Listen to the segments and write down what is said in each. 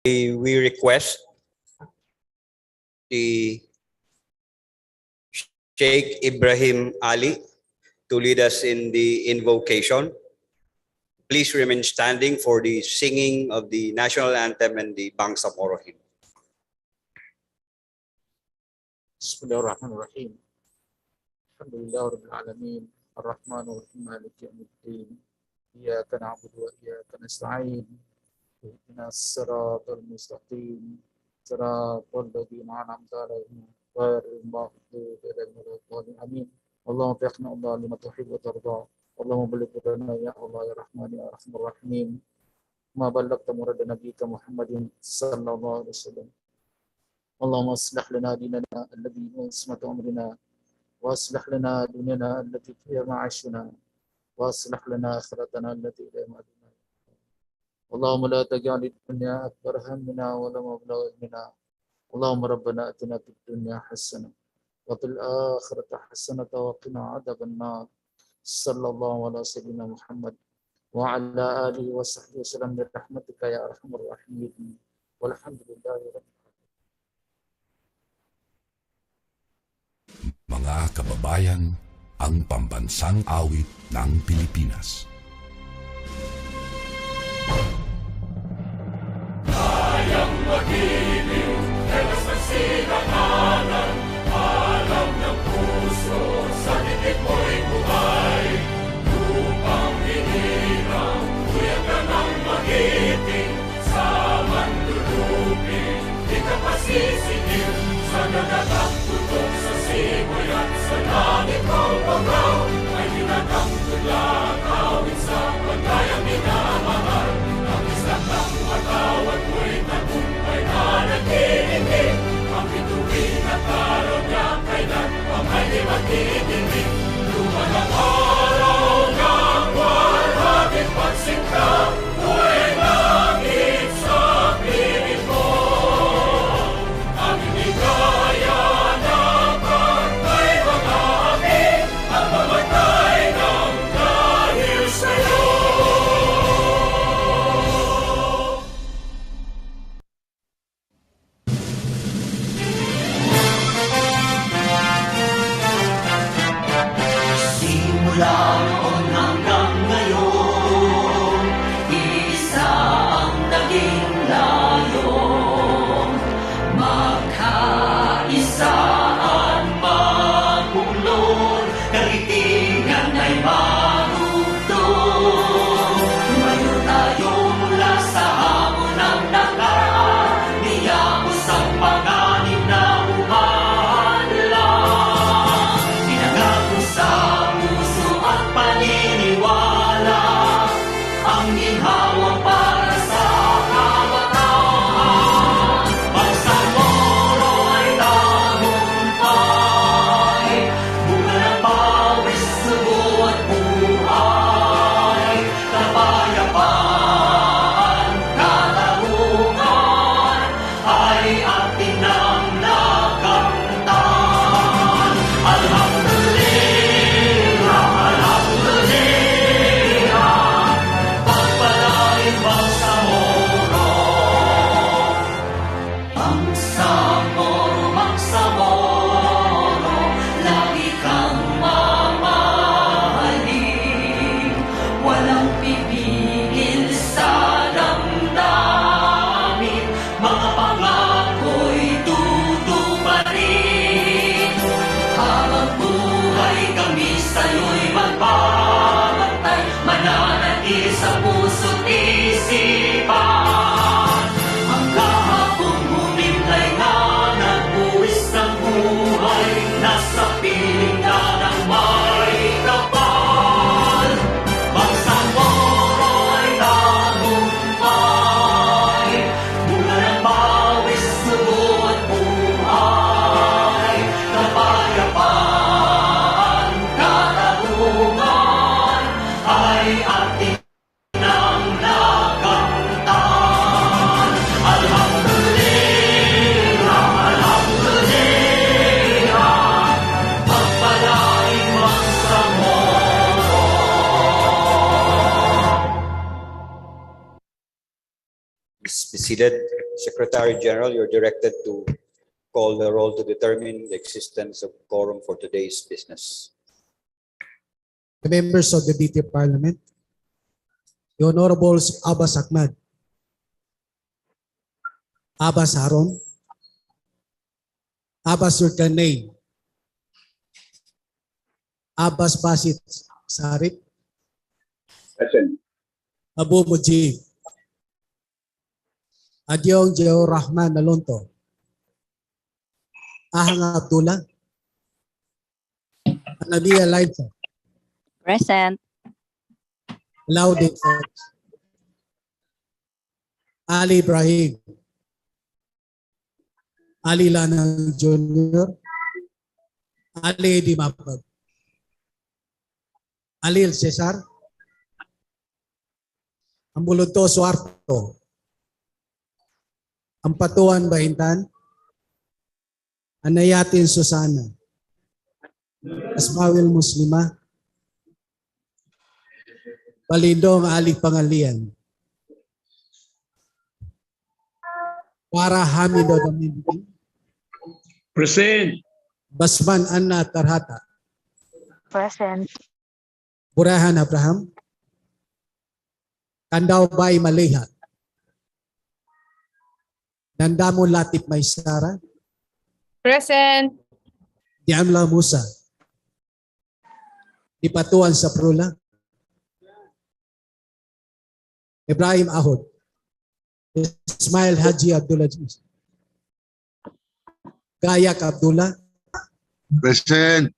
We request the Sheikh Ibrahim Ali to lead us in the invocation. Please remain standing for the singing of the national anthem and the Bangsamoro hymn. Bismillahirrahmanirrahim. Alhamdulillah Rabbil Alamin. Ar-Rahmanur Rahim. Maliki Yawmiddin. Iyyaka na'budu wa iyyaka nasta'in. Ihdinas siratal mustaqim. Siratal ladzina an'amta 'alaihim ghairil maghdubi 'alaihim waladdallin. Amin. Allahumma waffiqna Allah lima tuhibbu wa tarda. Allahumma balligh lana ya Allah ya Rahman ya Arhamar Rahimin. Ma ballaghta murad nabiyyika Muhammadin sallallahu alaihi wasallam. اللهم اصلح لنا ديننا الذي هو عصمة أمرنا واصلح لنا دنيانا التي فيها معاشنا واصلح لنا آخرتنا التي إليها معادنا. اللهم لا تجعل الدنيا أكبر همنا ولا مبلغ علمنا. اللهم ربنا آتنا في الدنيا حسنة وفي الآخرة حسنة وقنا عذاب النار. صلى الله على سيدنا محمد وعلى آله وصحبه وسلم برحمتك يا أرحم الراحمين والحمد لله رب العالمين. Mga kababayan, ang pambansang awit ng Pilipinas. Kayang magiliw, telas ng sinakanan, alam ng puso, sa titik mo'y buhay. Lupang hinirang, kuya ka ng magiting, sa manlulupin, di ka pasisingil, sa nagatak tutok sa simoy at sa langit mong pagaw, ay hinatang tulang awit sa pagkayang minamahal. Ang isang ng matawad mo'y tagumpay na nag-iindig, ang bituin at araw niya kailan pang ay di magtitindig. Luman ang araw ng walhagin pagsingka, buhay langit sa piling mo. Ang inigaya na pagkay mga api, ang mamatay ng dahil sa'yo. Simula noon hanggang ngayon, isa ang naging layon. Magkaisaan magulong, kalitingan ay marugtong. Tumayo tayo mula sa hamon ng nakaraan, niyapos ang panganib na umaandlang. Pinangako sa puso at paniniwala, ang ginhawa para sa kabataan. Bangsamoro ay tagumpay, bunga ng pawis, sugo at buhay. Kapayapaan, katarungan, ay atin nang nakamtan. Alhamdulillah, alhamdulillah, pagpalain Bangsamoro. Bangsamoro, Bangsamoro, lagi kang mamahalin. Walang pipigil sa damdamin, mga pangako'y tutuparin. Habang buhay kami sa'yo'y magbabantay, mananatili sa puso't isipan. Ang kahapong humimlay na nagbuwis ng buhay, nasa piling na ng may kapal. Bangsamoro ay tagumpay, bunga ng pawis, sugo at buhay. Kapayapaan, katarungan, ay ating nang nakamtan. Alhamdulillah, alhamdulillah, pagpalain Bangsamoro. be seated. Secretary General, you're directed to call the roll to determine the existence of quorum for today's business. The members of the BTA Parliament, the Honorables Abbas Ahmad, Abbas Haron, Abbas Sultanay, Abbas Basit Sarip, Abu Mujib, Adyong Jeo Rahman Nalonto, Ahang Abdullah, Anabia Liza, Present. Laudit Fox, Ali Ibrahim, Ali Lanang Jr., Ali Dimapag, Alil Cesar, Ambuluto Suarto, Ampatuan Baintan, Anayatin Susana, Asmawil Muslima, Balindong Ali Pangalian, Para Hamido Damindi, Present. Basman Anna Tarhata, Present. Burahan Abraham, Kandaw Bay Maleha, Nandamo Latip Maysara, Present. Diamla Musa, Dipatuan Saprula, Ibrahim Ahod, Ismail Haji Abdulaziz, Gayak Abdullah, Present.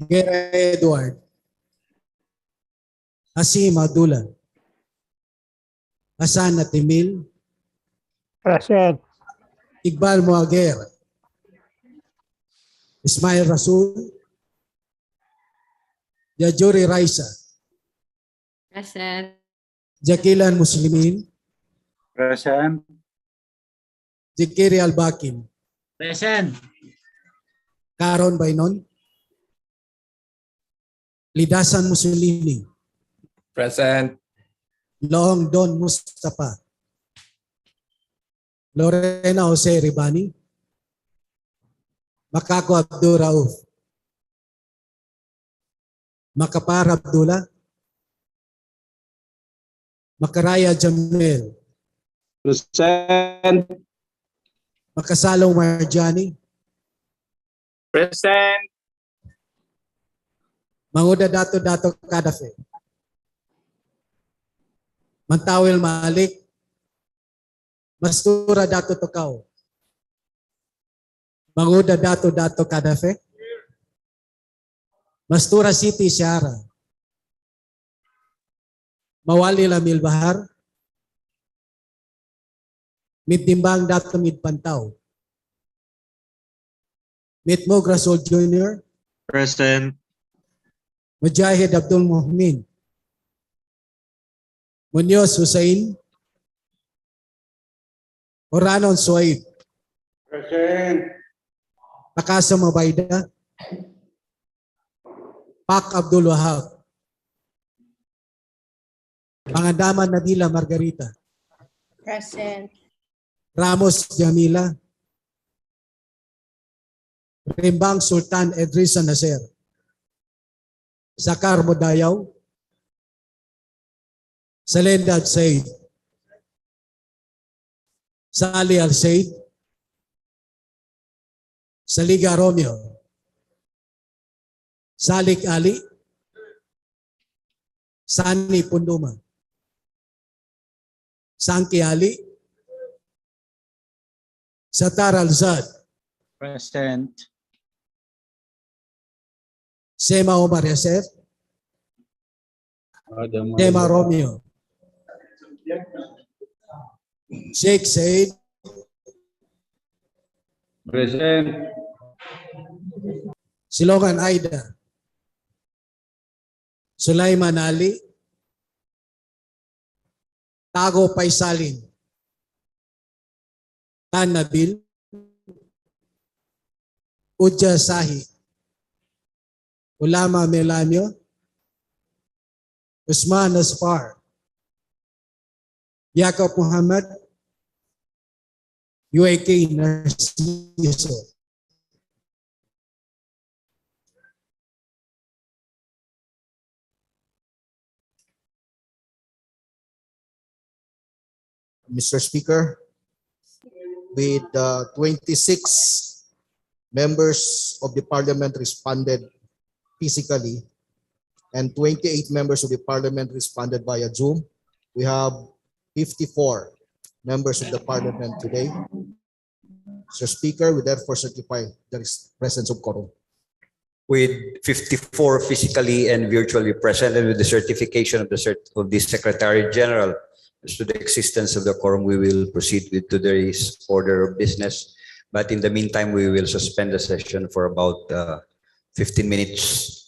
Gera Edward, Hasim Abdullah, Hasan Natimil, Present. Iqbal Muager, Ismail Rasul, Jajuri Raisa, Present. Jakilan Muslimin, Present. Jikiri Al-Bakim, Present. Karon Bainon, Lidasan Musulini, Present. Loong Don Mustafa, Lorena Jose Ribani, Makako Abdul Rauf, Makapar Abdullah, Makaraya Jamil, Present. Makasalong Marjani, Present. Manguda Dato Kadafe, Mantawil Malik, Mastura Dato Tokaw, Manguda Dato Kadafe, Mastura City Siara, Mawali Lamil Bahar, Middimbang Dato Midpantaw, Mitmog Rasul Jr., Present. Mujahid Abdul Muhmin, Munoz Hussein, Oranon Suaib, Present. Pakasa Mabayda, Pak Abdul Wahab, Pangandaman Nadila Margarita, Present. Ramos Jamila, Rimbang Sultan Edrisa Nasser, Zakar Mudayaw, Salendad Said, Sali Al-Said, Saliga Romeo, Salik Ali, Sani Punduma, Sanki Ali, Satar Al-Zad, Present. Sema Omar Yasser, Dema Romeo, Sheikh Said, Present. Silongan Aida, Sulaiman Ali, Tago Paisalin, Tan Nabil, Uja Sahi, Ulama Melanio, Usman Asfar, Jacob Muhammad, UAK Narciso. Mr. Speaker, with 26 members of the parliament responded physically and 28 members of the parliament responded via Zoom, we have 54 members of the parliament today. Mr. Speaker, we therefore certify there is presence of quorum. With 54 physically and virtually present, and with the certification of the Secretary General as to the existence of the quorum, we will proceed with today's order of business. But in the meantime, we will suspend the session for about 15 minutes.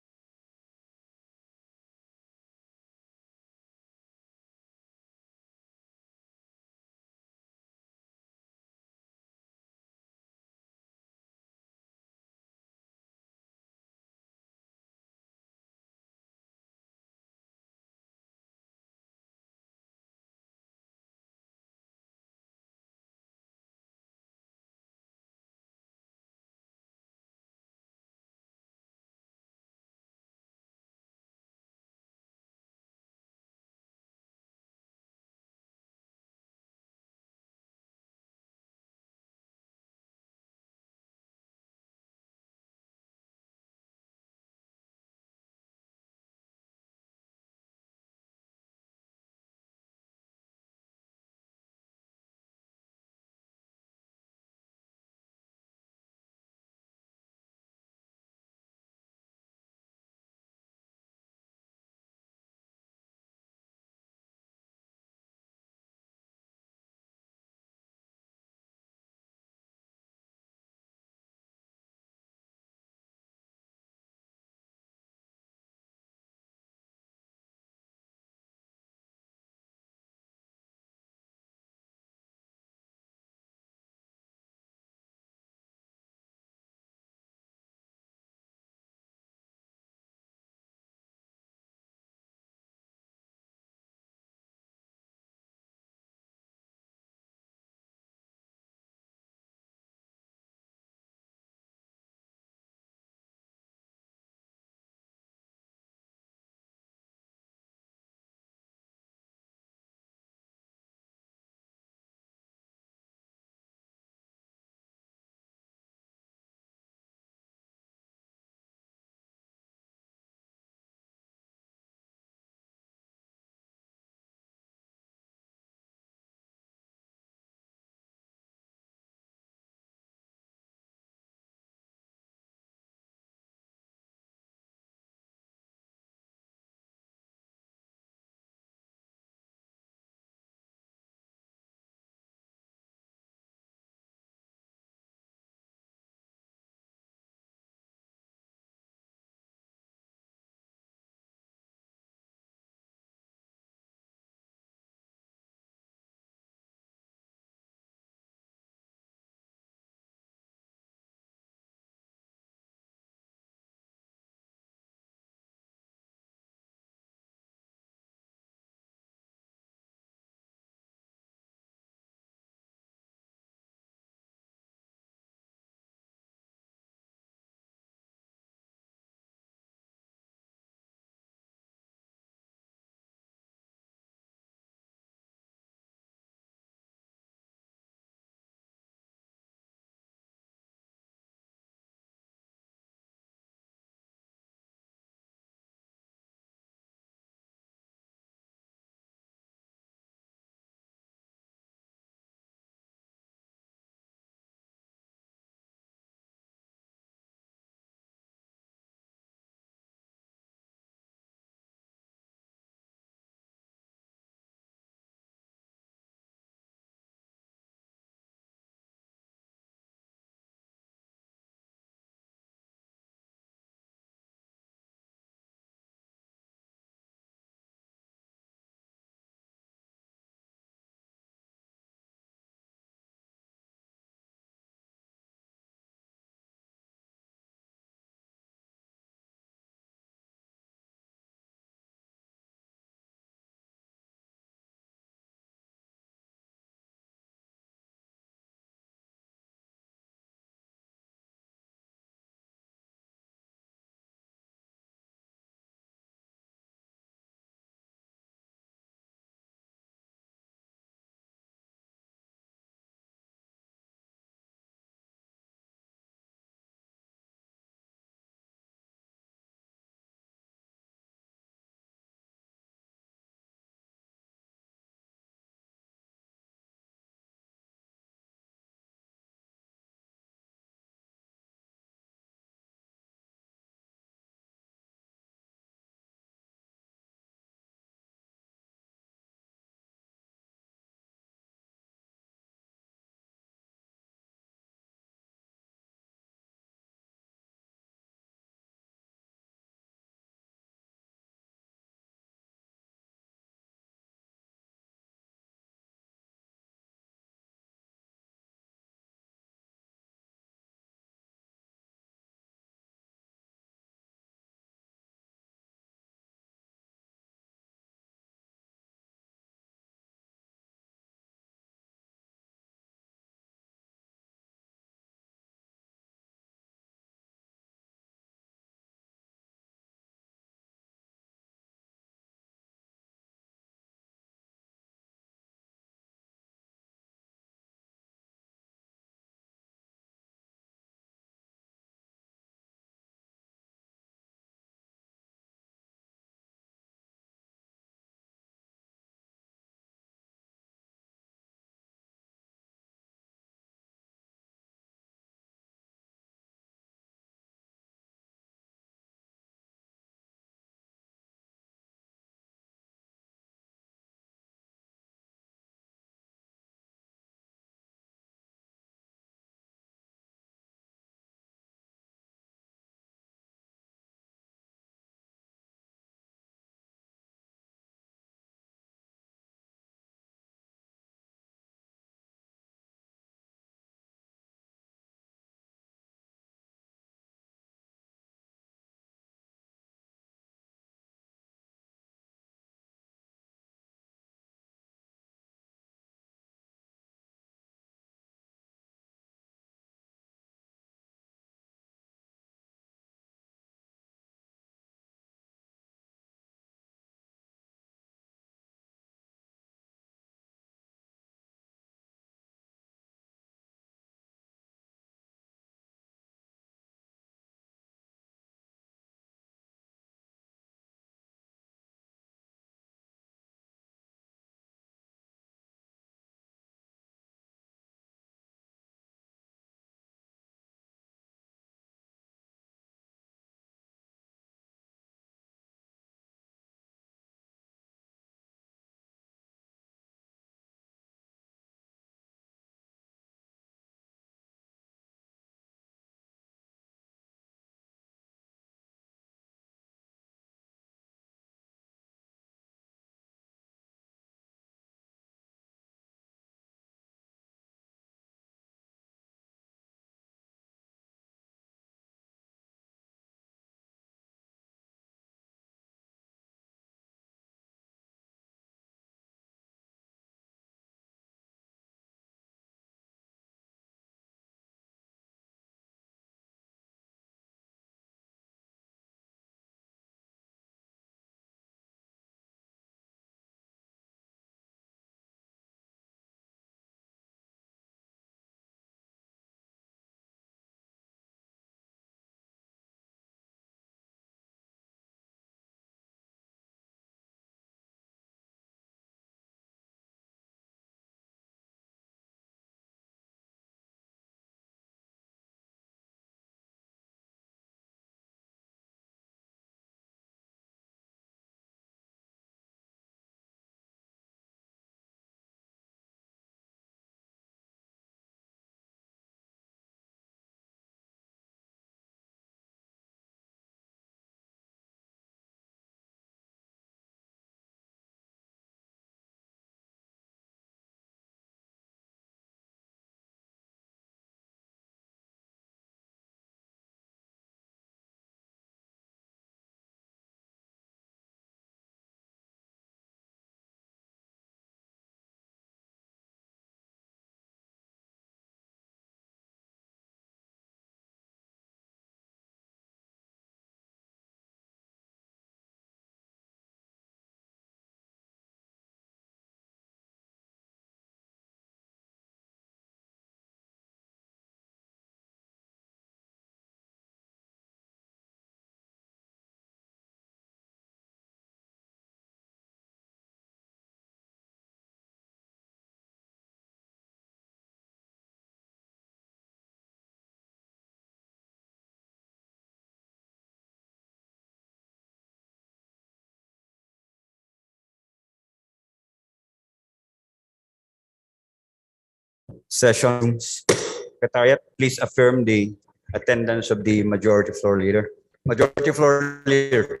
session. Secretariat, please affirm the attendance of the majority floor leader. Majority floor leader.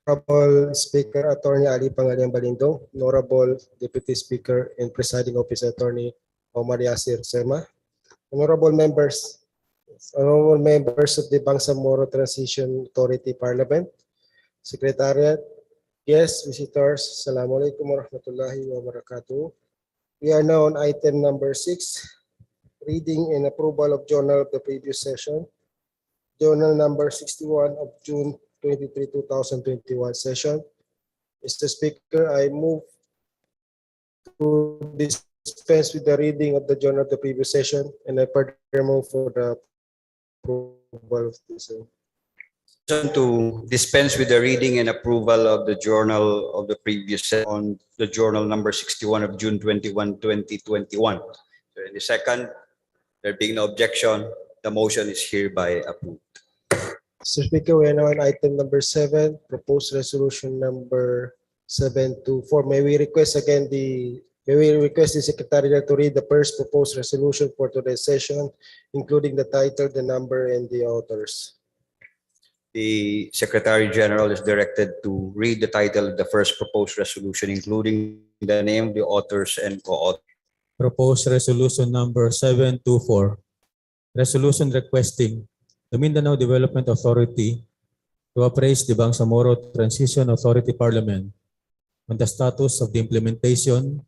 Honorable Speaker Attorney Ali Pangaliang Balindong, Honorable Deputy Speaker and Presiding Officer Attorney Omar Yasir Sema, honorable members of the Bangsamoro Transition Authority Parliament, Secretariat, guests, visitors, Assalamualaikum warahmatullahi wabarakatuh. We are now on item number 6, reading and approval of journal of the previous session, journal number 61 of June 23, 2021 session. Mr. Speaker, I move to dispense with the reading of the journal of the previous session, and I further move for the approval of this. To dispense with the reading and approval of the journal of the previous session on the journal number 61 of June 21, 2021. So in the second, there being no objection, the motion is hereby approved. Mr. Speaker, we are now on item number 7, proposed resolution number 724. May we request the Secretariat to read the first proposed resolution for today's session, including the title, the number, and the authors. The Secretary General is directed to read the title of the first proposed resolution, including the name, the authors, and co-authors. Proposed resolution number 724. Resolution requesting the Mindanao Development Authority to appraise the Bangsamoro Transition Authority Parliament on the status of the implementation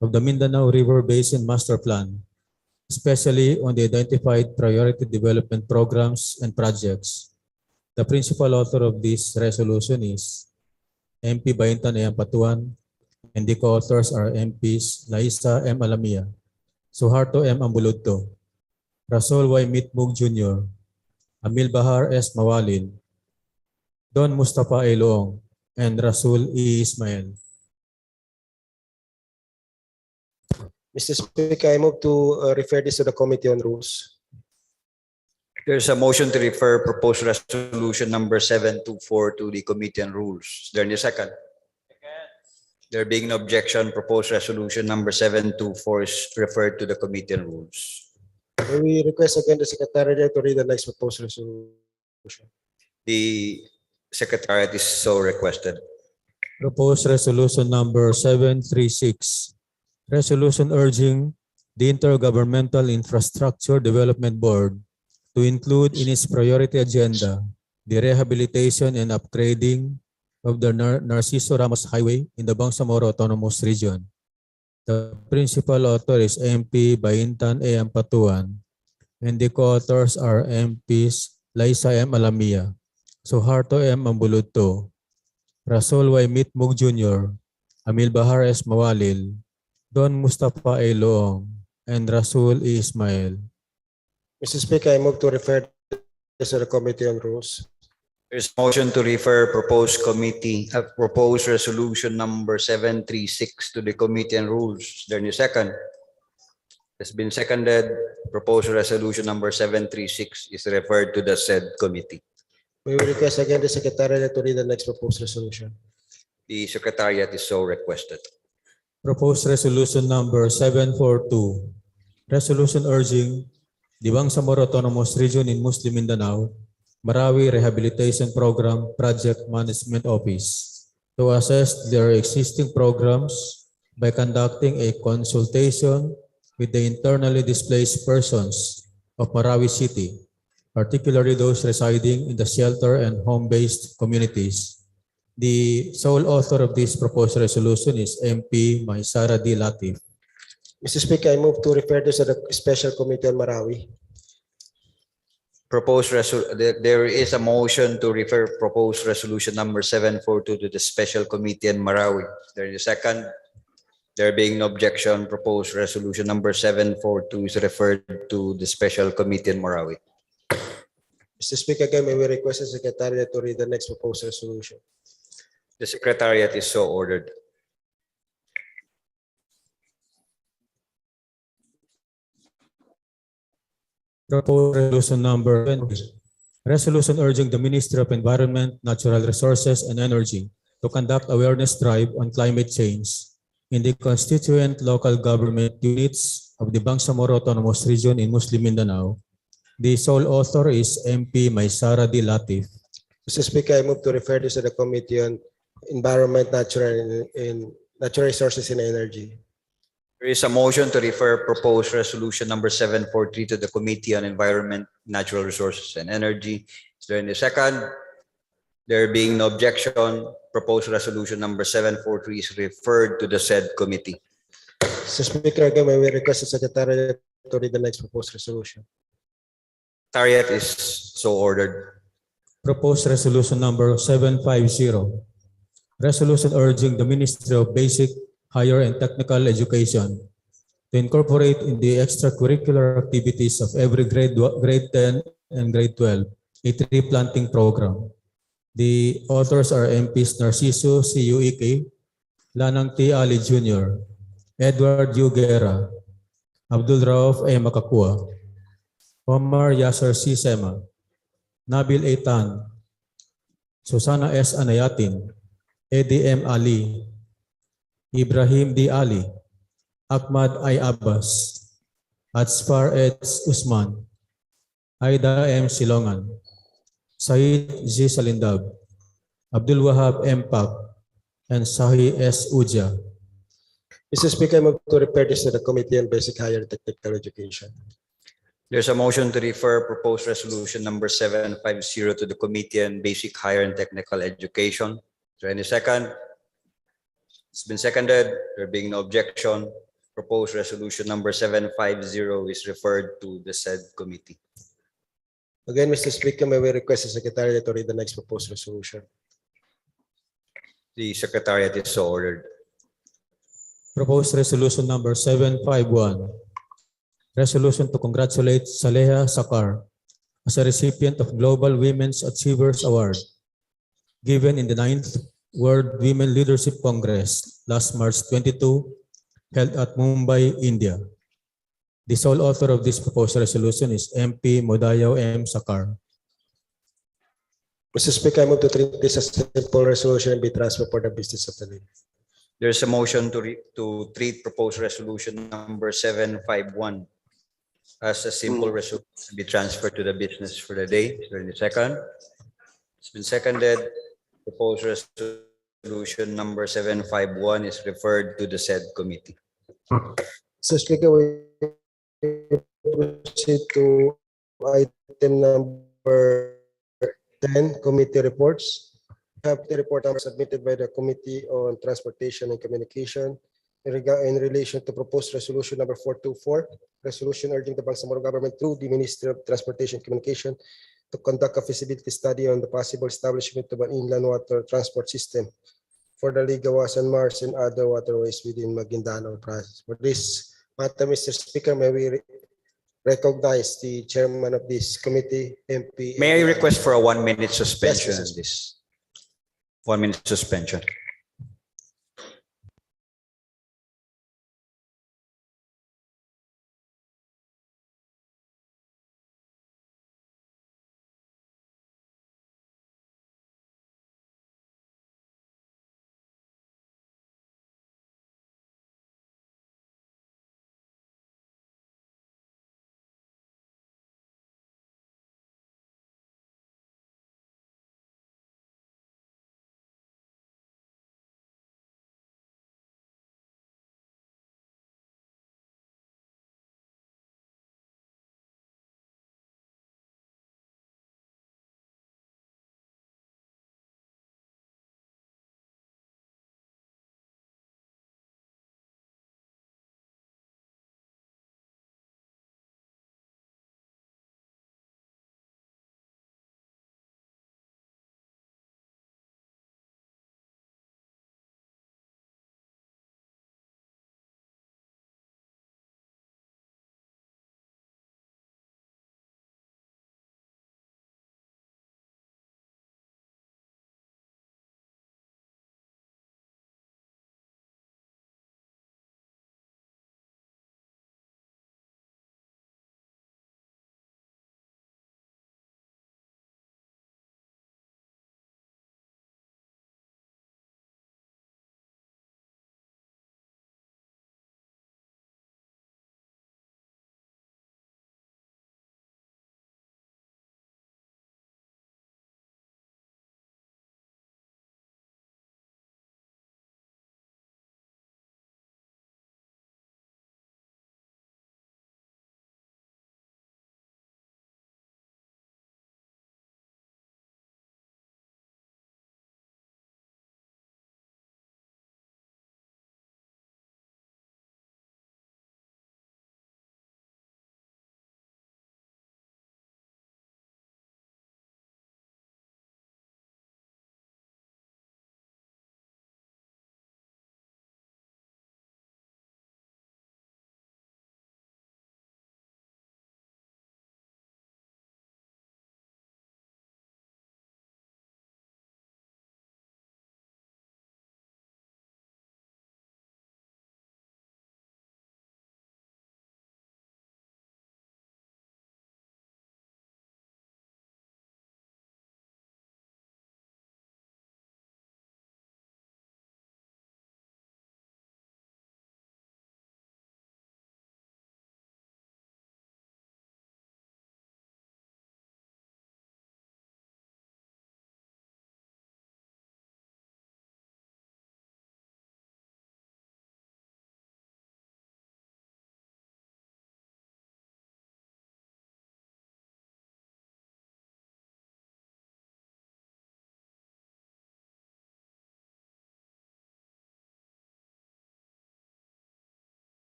of the Mindanao River Basin Master Plan, especially on the identified priority development programs and projects. The principal author of this resolution is MP Baintan A. Ampatuan, and the co-authors are MPs Laisa M. Alamia, Suharto M. Ambuludto, Rasul Y. Mitmug Jr., Amil Bahar S. Mawalin, Don Mustafa A. Loong, and Rasul E. Ismail. Mr. Speaker, I move to refer this to the Committee on Rules. There's a motion to refer proposed resolution number 724 to the Committee on Rules. Is there any second? There being no objection, proposed resolution number 724 is referred to the Committee on Rules. May we request again the Secretariat to read the next proposed resolution. The Secretariat is so requested. Proposed resolution number 736. Resolution urging the Intergovernmental Infrastructure Development Board to include in its priority agenda the rehabilitation and upgrading of the Narciso Ramos Highway in the Bangsamoro Autonomous Region. The principal author is MP Baintan A. Ampatuan, and the co-authors are MPs Laisa M. Alamia, Suharto M. Ambuludto, Rasul Y. Mitmug Jr., Amil Bahar S. Mawalil, Don Mustafa A. Loong, and Rasul E. Ismail. Mr. Speaker, I move to refer this to the Committee on Rules. There's a motion to refer proposed resolution number 736 to the Committee on Rules. Is there any second? It's been seconded. Proposed resolution number 736 is referred to the said committee. We will request again the Secretariat to read the next proposed resolution. The Secretariat is so requested. Proposed resolution number 742. Resolution urging the Bangsamoro Autonomous Region in Muslim Mindanao Marawi Rehabilitation Program Project Management Office to assess their existing programs by conducting a consultation with the internally displaced persons of Marawi City, particularly those residing in the shelter and home-based communities. The sole author of this proposed resolution is MP Maisara D. Latif. Mr. Speaker, I move to refer this to the Special Committee on Marawi. There is a motion to refer proposed resolution number 742 to the Special Committee on Marawi. There is a second. There being no objection, proposed resolution number 742 is referred to the Special Committee on Marawi. Mr. Speaker, again, may we request the Secretariat to read the next proposed resolution. The Secretariat is so ordered. Proposed resolution number 20. Resolution urging the Ministry of Environment, Natural Resources, and Energy to conduct awareness drive on climate change in the constituent local government units of the Bangsamoro Autonomous Region in Muslim Mindanao. The sole author is MP Maysara D. Latif. Mr. Speaker, I move to refer this to the Committee on Environment, Natural Resources and Energy. There is a motion to refer proposed resolution number 743 to the Committee on Environment, Natural Resources and Energy. Is there any second? There being no objection, proposed resolution number 743 is referred to the said committee. Mr. Speaker, again, may we request the Secretary to read the next proposed resolution. Secretariat is so ordered. Proposed resolution number 750. Resolution urging the Ministry of Basic, Higher and Technical Education to incorporate in the extracurricular activities of every grade 10 and grade 12 a tree planting program. The authors are MPs Narciso C. Uike, Lanang T. Ali Jr., Edward U. Guerra, Abdul Rauf A. Makakua, Omar Yasser C. Sema, Nabil A. Tan, Susana S. Anayatin, Eddie M. Ali, Ibrahim D. Ali, Ahmad I. Abbas, Atsfar H. Usman, Aida M. Silongan, Said Z. Salindab, Abdul Wahab M. Pak, and Sahi S. Uja. Mr. Speaker, I move to refer this to the Committee on Basic, Higher and Technical Education. There's a motion to refer proposed resolution number 750 to the Committee on Basic, Higher and Technical Education. Is there any second? It's been seconded. There being no objection, proposed resolution number 750 is referred to the said committee. Again, Mr. Speaker, may we request the Secretary to read the next proposed resolution. The Secretariat is so ordered. Proposed resolution number 751. Resolution to congratulate Saleha Sakar as a recipient of Global Women's Achievers Award given in the 9th World Women Leadership Congress last March 22, held at Mumbai, India. The sole author of this proposed resolution is MP Modayaw M. Sakar. Mr. Speaker, I move to treat this as a simple resolution and be transferred for the business of the day. There's a motion to treat proposed resolution number 751 as a simple resolution to be transferred to the business for the day. Is there any second? It's been seconded. Proposed resolution number 751 is referred to the said committee. Mr. Speaker, we proceed to item number 10, committee reports. We have the report number submitted by the Committee on Transportation and Communication in relation to proposed resolution number 424, resolution urging the Bangsamoro government through the Ministry of Transportation and Communication to conduct a feasibility study on the possible establishment of an inland water transport system for the Ligawas and Mars and other waterways within Maguindanao province. For this matter, Mr. Speaker, may we recognize the chairman of this committee, MP. May I request for a 1-minute suspension Yes, on this? 1-minute suspension.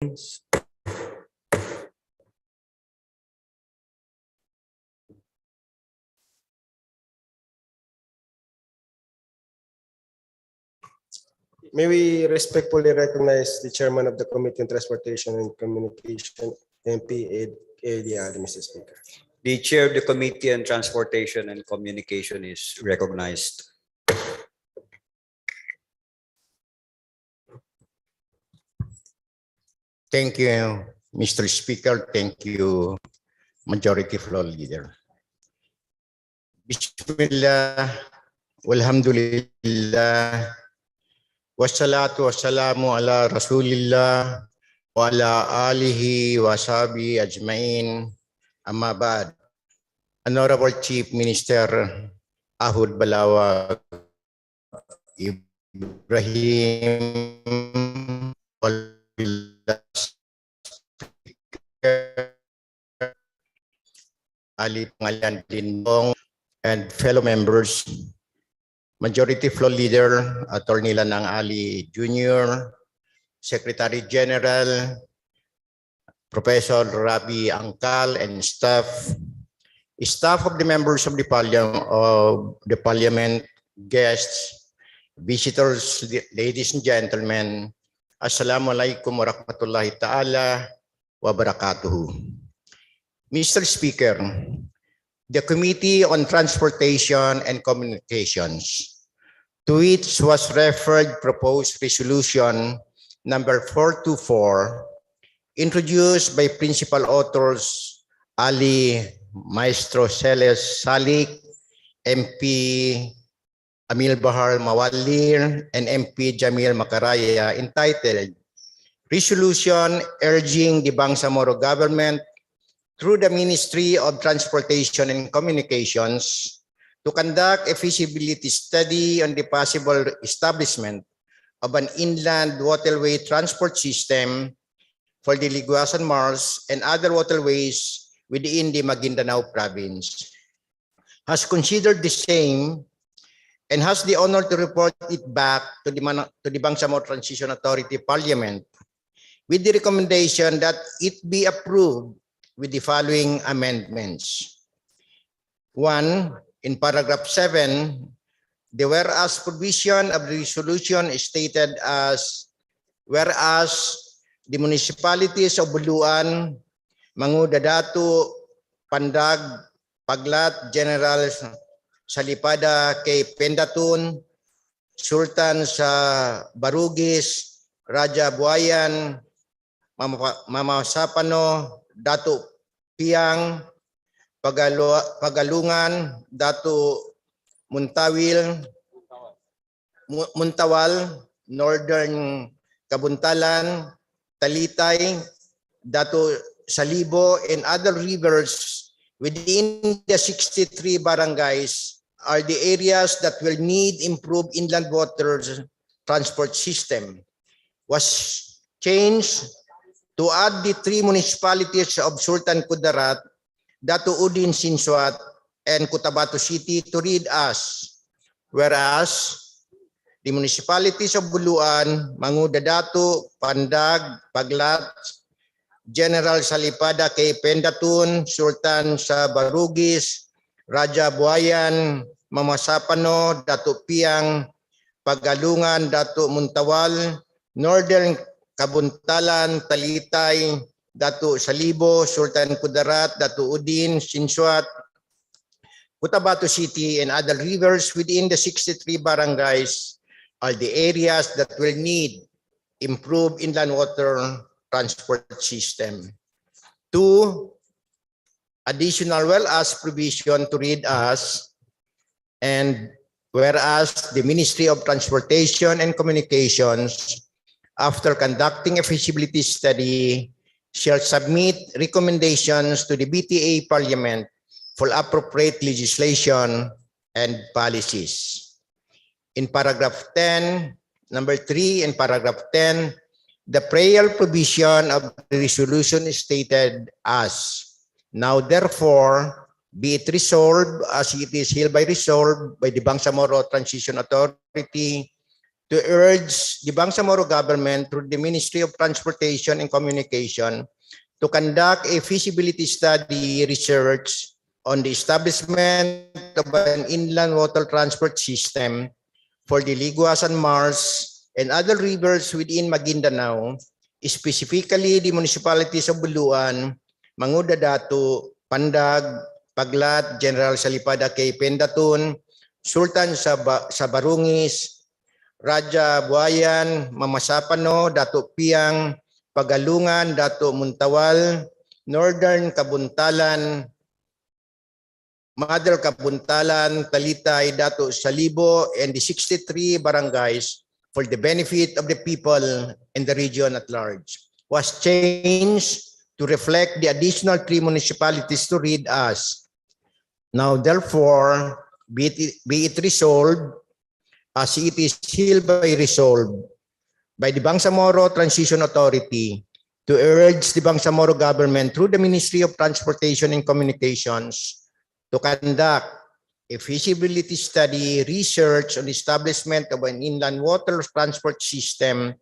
May we respectfully recognize the Chairman of the Committee on Transportation and Communication, MP A.D. Ali, Mr. Speaker. The Chair of the Committee on Transportation and Communication is recognized. Thank you, Mr. Speaker. Thank you, Majority Floor Leader. Bismillah, walhamdulillah, wassalatu wassalamu ala rasulillah wa ala alihi wa sahbihi ajmain, amma ba'd. Honorable Chief Minister Ahud Balawa Ibrahim, Ali Pangalan Lindong, and fellow members, Majority Floor Leader Attorney Lanang Ali Jr., Secretary General, Professor Rabi Angkal, and staff of the members of the Parliament, guests, visitors, ladies and gentlemen, Assalamualaikum warahmatullahi ta'ala wabarakatuh. Mr. Speaker, the Committee on Transportation and Communications, to which was referred proposed resolution number 424, introduced by principal authors Ali Maestro Celes Salik, MP Amil Bahar Mawalir, and MP Jamil Makaraya, entitled Resolution Urging the Bangsamoro Government through the Ministry of Transportation and Communications to conduct a feasibility study on the possible establishment of an inland waterway transport system for the Liguasan Mars and other waterways within the Maguindanao province, has considered the same and has the honor to report it back to the Bangsamoro Transition Authority Parliament with the recommendation that it be approved with the following amendments. 1. In paragraph 7, the whereas provision of the resolution is stated as, whereas the municipalities of Buluan, Mangudadatu, Pandag, Paglat, General Salipada, kay Pendatun, Sultan sa Barugis, Raja Buayan, Mama Sapano, Datu Piang, Pagalungan, Datu Muntawal, Northern Kabuntalan, Talitay, Datu Salibo, and other rivers within the 63 barangays are the areas that will need improved inland water transport system. Was changed to add the 3 municipalities of Sultan Kudarat, Datu Udin Sinsuat, and Cotabato City to read as, whereas the municipalities of Buluan, Mangudadatu, Pandag, Paglat, General Salipada, kay Pendatun, Sultan sa Barugis, Raja Buayan, Mamasapano, Datu Piang, Pagalungan, Datu Muntawal, Northern Kabuntalan, Talitay, Datu Salibo, Sultan Kudarat, Datu Udin, Sinsuat, Cotabato City, and other rivers within the 63 barangays are the areas that will need improved inland water transport system. 2. Additional whereas provision to read as, and whereas the Ministry of Transportation and Communications, after conducting a feasibility study, shall submit recommendations to the BTA Parliament for appropriate legislation and policies. In paragraph 10, number 3, in paragraph 10, the prior provision of the resolution is stated as, now therefore be it resolved as it is hereby resolved by the Bangsamoro Transition Authority to urge the Bangsamoro government through the Ministry of Transportation and Communication to conduct a feasibility study research on the establishment of an inland water transport system for the Liguasan Mars and other rivers within Maguindanao, specifically the municipalities of Buluan, Manguda Datu, Pandag, Paglat, General Salipada kay Pendatun, Sultan Sabarungis, Raja Buayan, Mamasapano, Dato Piang, Pagalungan, Dato Muntawal, Northern Kabuntalan, Mother Kabuntalan, Talitay, Dato Salibo, and the 63 barangays for the benefit of the people in the region at large was changed to reflect the additional 3 municipalities to read as. Now, therefore, be it resolved, as it is hereby resolved by the Bangsamoro Transition Authority to urge the Bangsamoro government through the Ministry of Transportation and Communications to conduct a feasibility study research on the establishment of an inland water transport system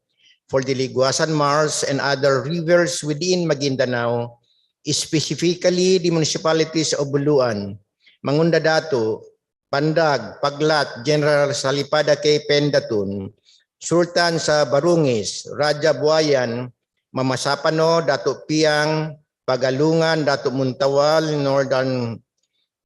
for the Liguasan Mars and other rivers within Maguindanao, specifically the municipalities of Buluan, Mangunda Datu, Pandag, Paglat, General Salipada kay Pendatun, Sultan sa Barungis, Raja Buayan, Mamasapano, Dato Piang, Pagalungan, Dato Muntawal, Northern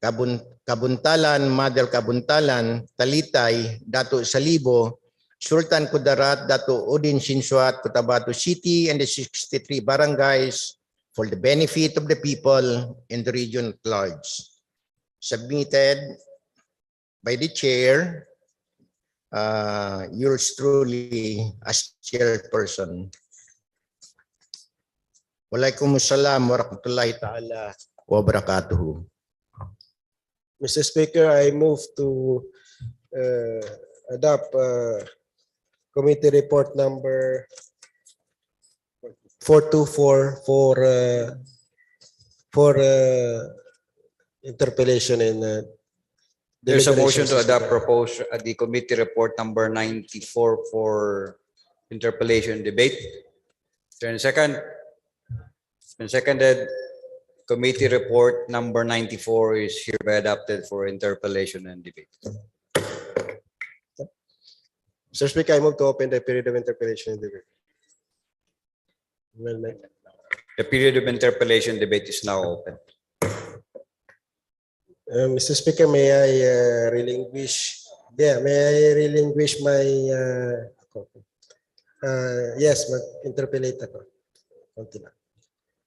Kabuntalan, Mother Kabuntalan, Talitay, Dato Salibo, Sultan Kudarat, Dato Udin Sinsuat, Cotabato City, and the 63 barangays for the benefit of the people in the region at large. Submitted by the chair, yours truly as chairperson. Waalaikumsalam warahmatullahi ta'ala wabarakatuh. Mr. Speaker, I move to adopt committee report number 424 for interpellation and there's a motion to adopt the committee report number 94 for interpellation debate. Is there a second? It's been seconded. Committee report number 94 is hereby adopted for interpellation and debate. Mr. Speaker, I move to open the period of interpellation and debate. Well, the period of interpellation debate is now open. Mr. Speaker, may I relinquish my yes, mag-interpellate ako. Konti lang.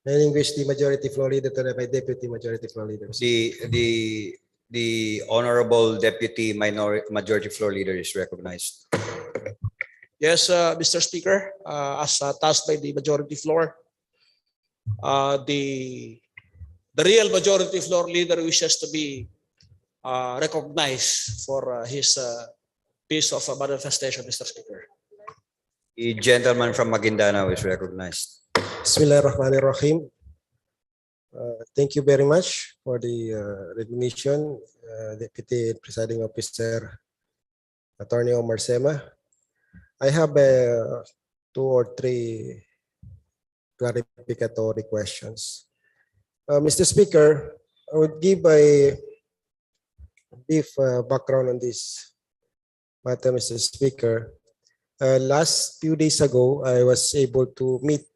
Relinquish the majority floor leader to my deputy majority floor leader. The honorable deputy majority floor leader is recognized. Yes, Mr. Speaker, as tasked by the majority floor, the real majority floor leader wishes to be recognized for his piece of manifestation, Mr. Speaker. The gentleman from Maguindanao is recognized. Bismillahirrahmanirrahim. Thank you very much for the recognition, Deputy Presiding Officer Attorney Omar Sema. I have 2 or 3 clarificatory questions. Mr. Speaker, I would give a brief background on this matter, Mr. Speaker. Last few days ago, I was able to meet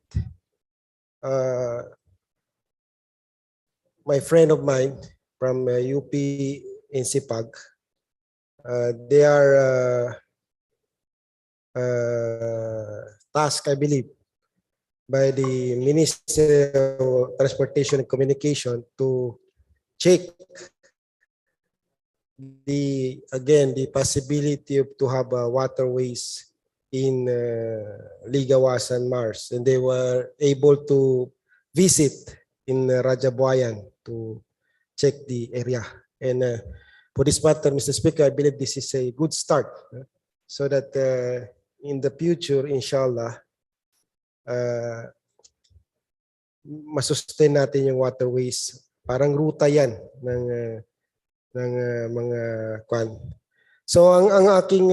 my friend of mine from UP in Sipag. They are tasked, I believe, by the Ministry of Transportation and Communication to check the possibility to have waterways in Ligawasan Mars, and they were able to visit in Rajabuayan to check the area. And for this matter, Mr. Speaker, I believe this is a good start, so that in the future, inshallah, masustain natin yung waterways. Parang ruta yan ng mga kwan. So ang aking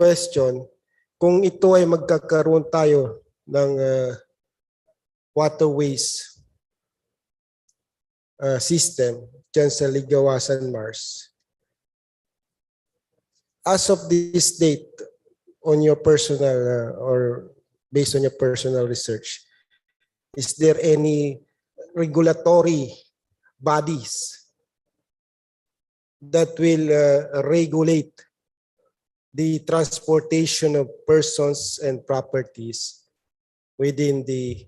question, kung ito ay magkakaroon tayo ng waterways system dyan sa Ligawasan Mars. As of this date, on your personal or based on your personal research, is there any regulatory bodies that will regulate the transportation of persons and properties within the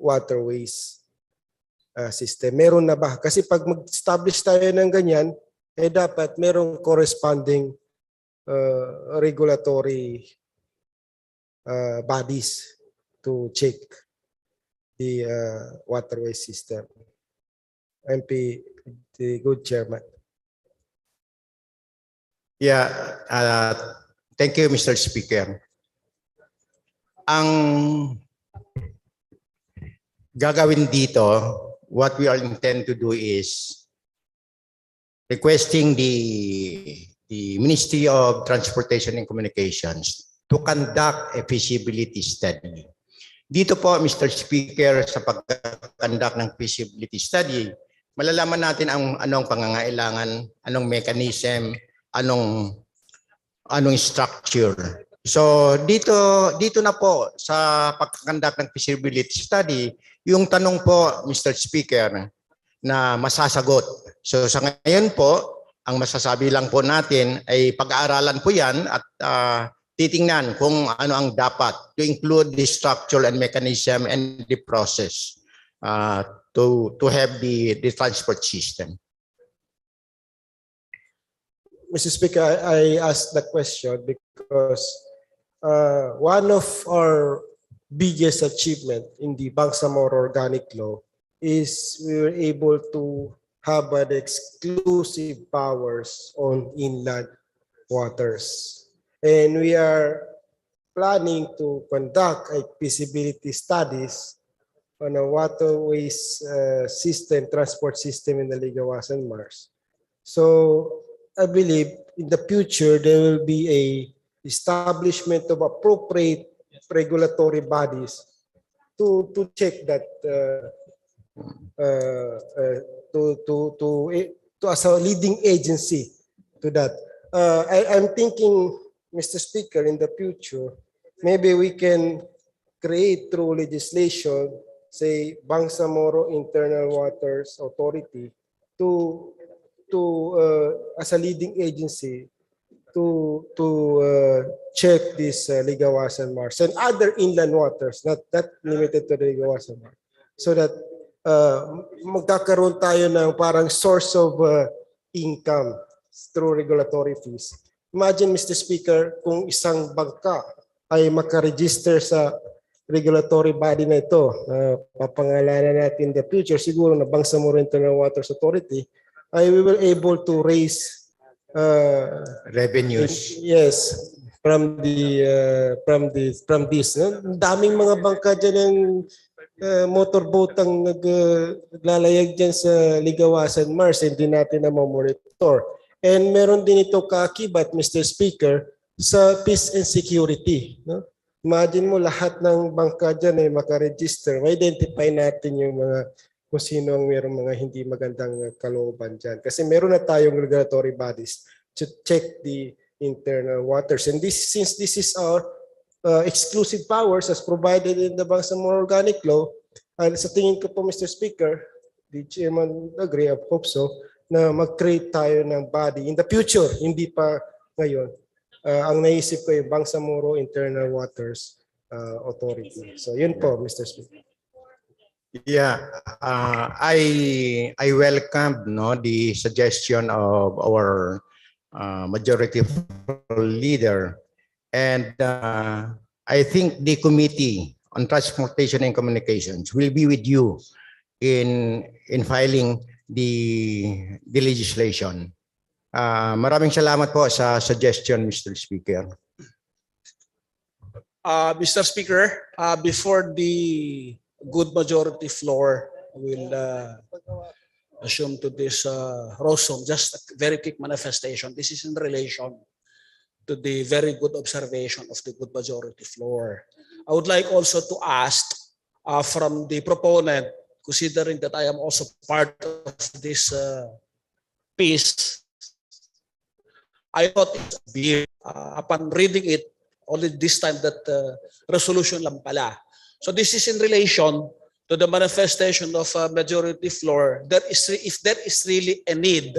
waterways system? Meron na ba? Kasi pag mag-establish tayo ng ganyan, dapat merong corresponding regulatory bodies to check the waterway system. MP, the good chairman. Yeah, thank you, Mr. Speaker. Ang gagawin dito, what we are intend to do is requesting the Ministry of Transportation and Communications to conduct a feasibility study. Dito po, Mr. Speaker, sa pag-conduct ng feasibility study, malalaman natin ang anong pangangailangan, anong mechanism, anong structure. So dito na po sa pag-conduct ng feasibility study, yung tanong po, Mr. Speaker, na masasagot. So sa ngayon po, ang masasabi lang po natin ay pag-aaralan po yan at titingnan kung ano ang dapat to include the structure and mechanism and the process to have the transport system. Mr. Speaker, I asked the question because one of our biggest achievement in the Bangsamoro Organic Law is we were able to have the exclusive powers on inland waters. And we are planning to conduct a feasibility studies on a waterways system, transport system in the Ligawasan Mars. So I believe in the future there will be a establishment of appropriate regulatory bodies to check that to as a leading agency to that. I'm thinking, Mr. Speaker, in the future, maybe we can create through legislation, say Bangsamoro Internal Waters Authority, to as a leading agency to check this Ligawasan Mars and other inland waters, not limited to the Ligawasan Mars, so that magkakaroon tayo ng parang source of income through regulatory fees. Imagine, Mr. Speaker, kung isang bangka ay makaregister sa regulatory body na ito, papangalanan natin in the future, siguro na Bangsamoro Internal Waters Authority, ay we will able to raise revenues. Yes, from this. No? Daming mga bangka dyan ng motorboat ang naglalayag dyan sa Ligawasan Mars, hindi natin na monitor. And meron din ito kaakibat, Mr. Speaker, sa peace and security. No? Imagine mo lahat ng bangka dyan ay makaregister. Ma-identify natin yung mga kung sino ang mayroong mga hindi magandang kalooban dyan. Kasi meron na tayong regulatory bodies to check the internal waters. And since this is our exclusive powers as provided in the Bangsamoro Organic Law, sa tingin ko po, Mr. Speaker, the chairman agree, I hope so, na mag-create tayo ng body in the future, hindi pa ngayon. Ang naisip ko yung Bangsamoro Internal Waters Authority. So yun po, Mr. Speaker. Yeah, I welcome the suggestion of our majority leader, and I think the Committee on Transportation and Communications will be with you in filing the legislation. Maraming salamat po sa suggestion, Mr. Speaker. Mr. Speaker, before the good majority floor will assume to this Rosum, just a very quick manifestation. This is in relation to the very good observation of the good majority floor. I would like also to ask from the proponent, considering that I am also part of this piece, I thought it's weird upon reading it only this time that resolution lang pala. So this is in relation to the manifestation of majority floor. If there is really a need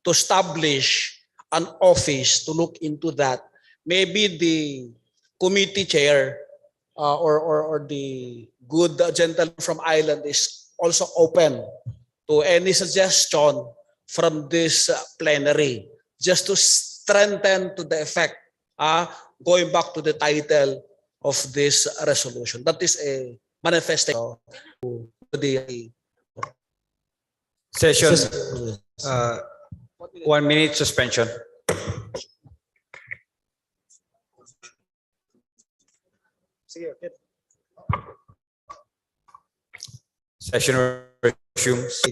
to establish an office to look into that, maybe the committee chair or the good gentleman from Ireland is also open to any suggestion from this plenary, just to strengthen to the effect, going back to the title of this resolution. That is a manifestation to the Session. 1 minute suspension. Session resumes.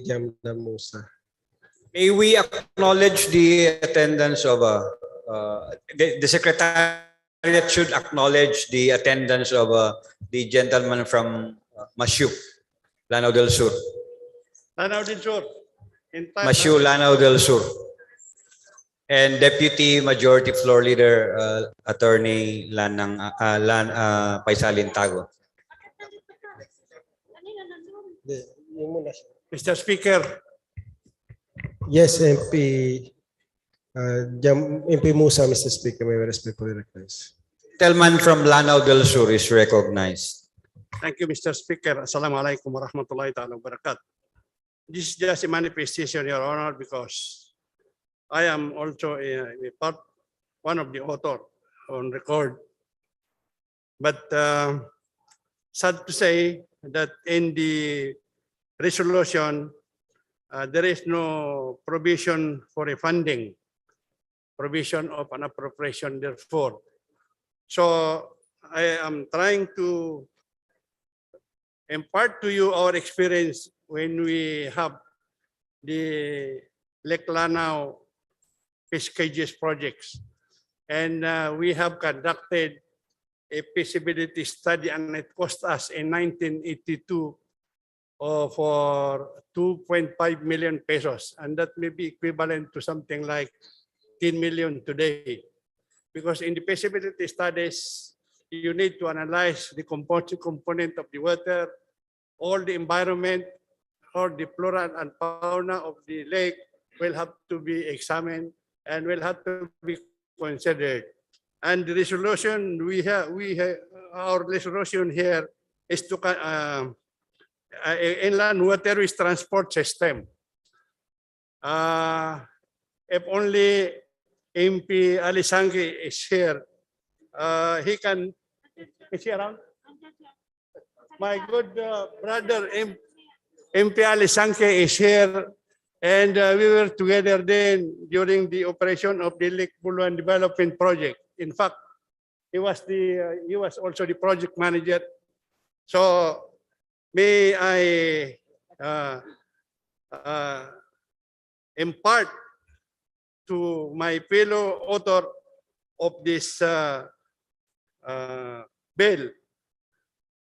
May we acknowledge the attendance of the secretariat should acknowledge the attendance of the gentleman from Mashu, Lanao del Sur. Lanao del Sur. Mashu, Lanao del Sur. And Deputy Majority Floor Leader, Attorney Paisalin Tago. Mr. Speaker. Yes, MP. MP Musa, Mr. Speaker, may I respectfully request. Gentleman from Lanao del Sur is recognized. Thank you, Mr. Speaker. Assalamualaikum warahmatullahi ta'ala wabarakatuh. This is just a manifestation, Your Honor, because I am also one of the author on record. But sad to say that in the resolution, there is no provision for a funding, provision of an appropriation, therefore. So I am trying to impart to you our experience when we have the Lake Lanao PSKGS projects. And we have conducted a feasibility study, and it cost us in 1982 for 2.5 million pesos. And that may be equivalent to something like 10 million today. Because in the feasibility studies, you need to analyze the component of the water, all the environment, or the flora and fauna of the lake will have to be examined and will have to be considered. And the resolution our resolution here is to inland waterways transport system. If only MP Alisangi is here, he can. Is he around? My good brother MP Alisangi is here, and we were together then during the operation of the Lake Buluan Development Project. In fact, he was also the project manager. So may I impart to my fellow author of this bill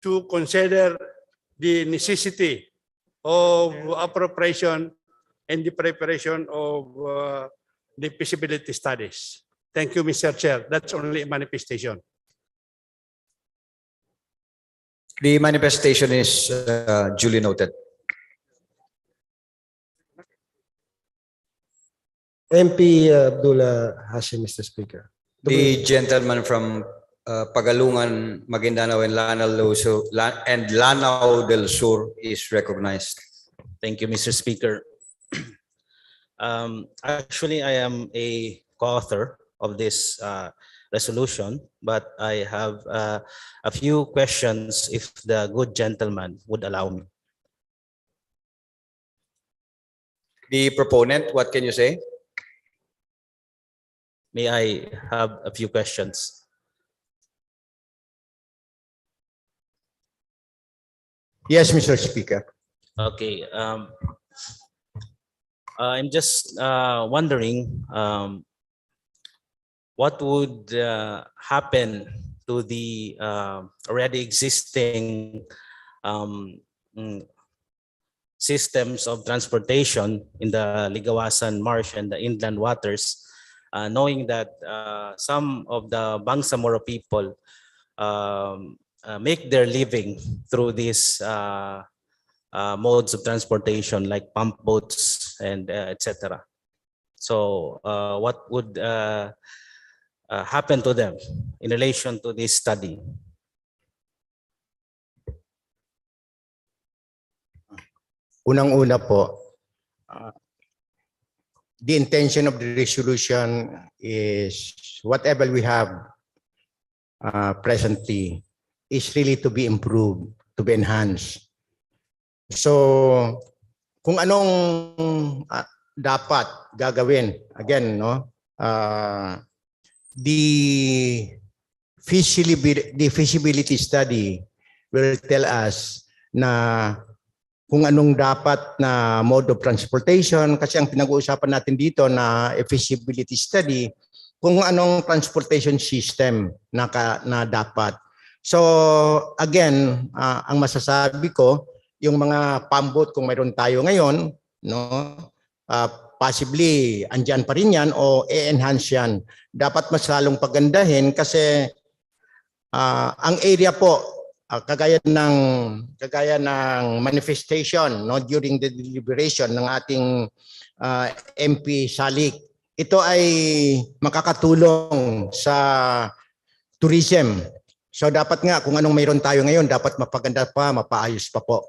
to consider the necessity of appropriation and the preparation of the feasibility studies. Thank you, Mr. Chair. That's only a manifestation. The manifestation is duly noted. MP Abdullah Hashim, Mr. Speaker. The gentleman from Pagalungan, Maguindanao, and Lanao del Sur is recognized. Thank you, Mr. Speaker. Actually, I am a co-author of this resolution, but I have a few questions if the good gentleman would allow me. The proponent, what can you say? May I have a few questions? Yes, Mr. Speaker. Okay. I'm just wondering, what would happen to the already existing systems of transportation in the Ligawasan Marsh and the inland waters, knowing that some of the Bangsamoro people make their living through these modes of transportation like pump boats and etc. So what would happen to them in relation to this study? Unang-una po, the intention of the resolution is whatever we have presently is really to be improved, to be enhanced. So, kung anong dapat gagawin, again, no, the feasibility study will tell us na kung anong dapat na mode of transportation, kasi ang pinag-uusapan natin dito na feasibility study, kung anong transportation system na dapat. So again, ang masasabi ko, yung mga pambot kung mayroon tayo ngayon, no, possibly andyan pa rin yan o e-enhance yan. Dapat mas lalong pagandahin kasi ang area po, kagaya ng manifestation, no, during the deliberation ng ating MP Salik, ito ay makakatulong sa tourism. So dapat nga kung anong mayroon tayo ngayon, dapat mapaganda pa, mapaayos pa po.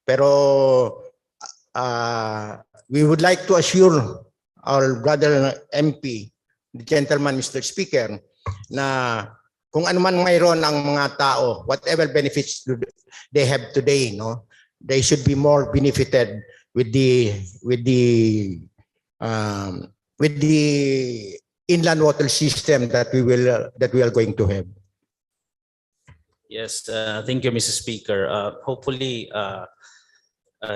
Pero we would like to assure our brother MP, the gentleman Mr. Speaker, na kung ano man mayroon ang mga tao, whatever benefits they have today, no, they should be more benefited with the inland water system that we are going to have. Yes, thank you, Mr. Speaker. Hopefully,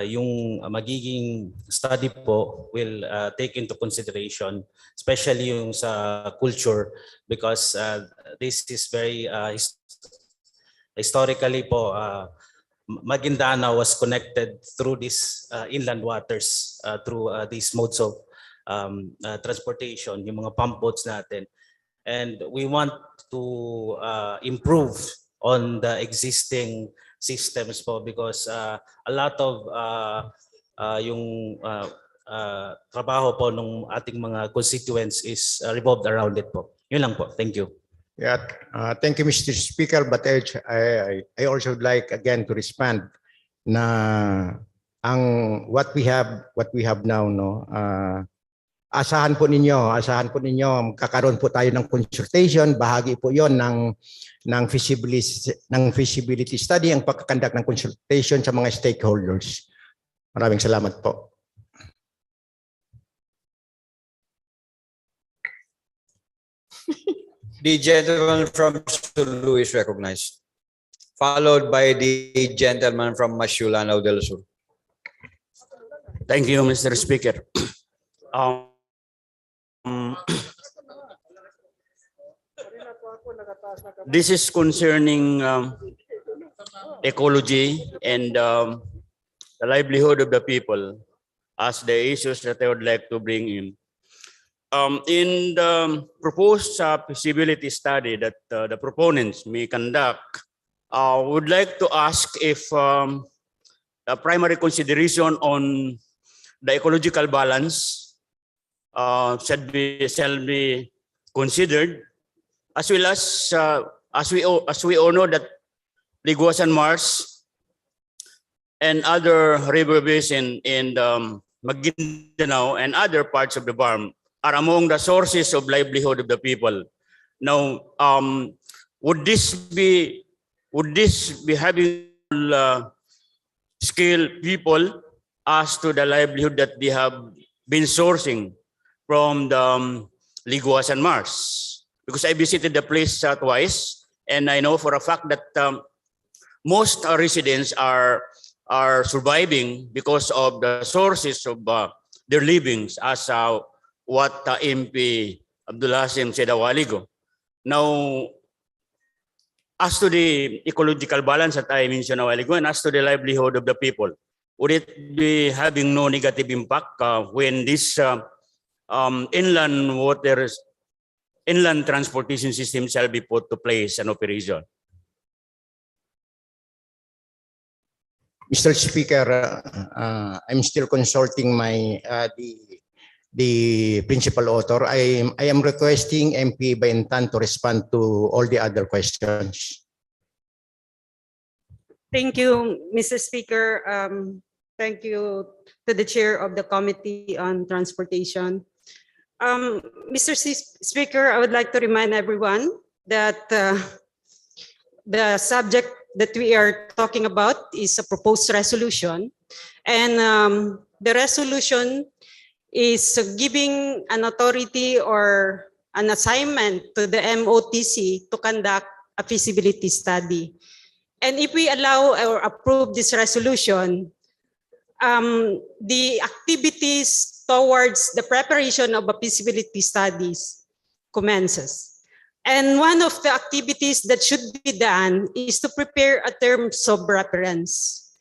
yung magiging study po will take into consideration, especially yung sa culture, because this is very historically po, Maguindanao was connected through these inland waters, through these modes of transportation, yung mga pump boats natin. And we want to improve on the existing systems po because a lot of yung trabaho po ng ating mga constituents is revolved around it po. Yun lang po. Thank you. Yeah, thank you, Mr. Speaker. But I also would like again to respond na what we have now, no. Asahan po ninyo, kakaroon po tayo ng consultation, bahagi po 'yon ng feasibility study ang pagkakandak ng consultation sa mga stakeholders. Maraming salamat po. The gentleman from Sulu is recognized, followed by the gentleman from Mashulanao del Sur. Thank you, Mr. Speaker. This is concerning ecology and the livelihood of the people as the issues that I would like to bring in. In the proposed feasibility study that the proponents may conduct, would like to ask if the primary consideration on the ecological balance shall be considered, as well as we all know that Liguasan Marsh and other river basin in Maguindanao and other parts of the BARM are among the sources of livelihood of the people. Now, would this be having skilled people as to the livelihood that they have been sourcing from the Liguasan Marsh? Because I visited the place twice, and I know for a fact that most residents are surviving because of the sources of their livings, as what MP Abdul Hasim said a while ago. Now, as to the ecological balance that I mentioned a while ago, and as to the livelihood of the people, would it be having no negative impact when this inland transportation system shall be put to place and operation? Mr. Speaker, I'm still consulting my the principal author. I am requesting MP Baintan to respond to all the other questions. Thank you, Mr. Speaker. Thank you to the chair of the Committee on Transportation. Mr. Speaker, I would like to remind everyone that the subject that we are talking about is a proposed resolution, and the resolution is giving an authority or an assignment to the MOTC to conduct a feasibility study. And if we allow or approve this resolution, the activities towards the preparation of a feasibility studies commences. And one of the activities that should be done is to prepare a terms of reference.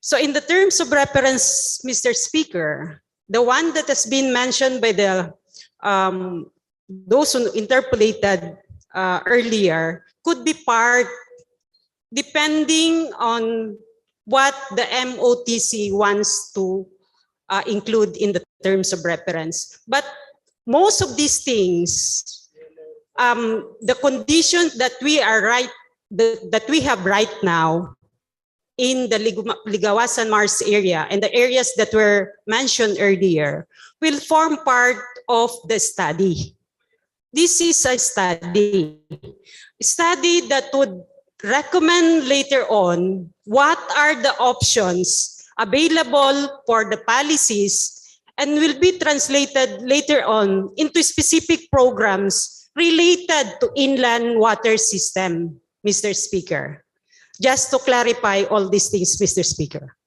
So in the terms of reference, Mr. Speaker, the one that has been mentioned by the those who interpolated earlier could be part depending on what the MOTC wants to include in the terms of reference. But most of these things, the conditions that we have right now in the Ligawasan Mars area and the areas that were mentioned earlier will form part of the study. This is a study that would recommend later on what are the options available for the policies and will be translated later on into specific programs related to inland water system, Mr. Speaker. Just to clarify all these things, Mr. Speaker.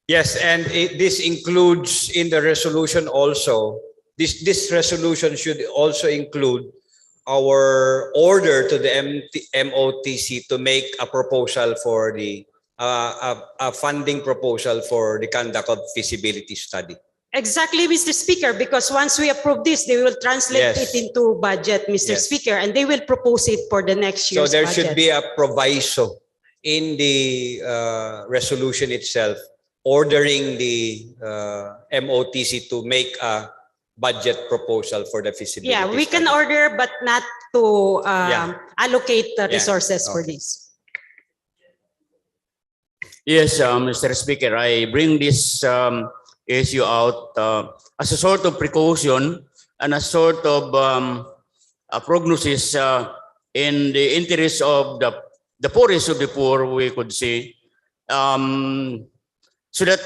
Yes, and this includes in the resolution also, this resolution should also include our order to the MOTC to make a proposal for the a funding proposal for the conduct of feasibility study. Exactly, Mr. Speaker, because once we approve this, they will translate it into budget, Mr. Speaker, and they will propose it for the next year's budget. So there budget. should be a proviso in the resolution itself ordering the MOTC to make a budget proposal for the feasibility Yeah, we study. can order, but not to allocate the resources for this. Yes, Mr. Speaker, I bring this issue out as a sort of precaution and a sort of a prognosis in the interest of the poorest of the poor, we could say, so that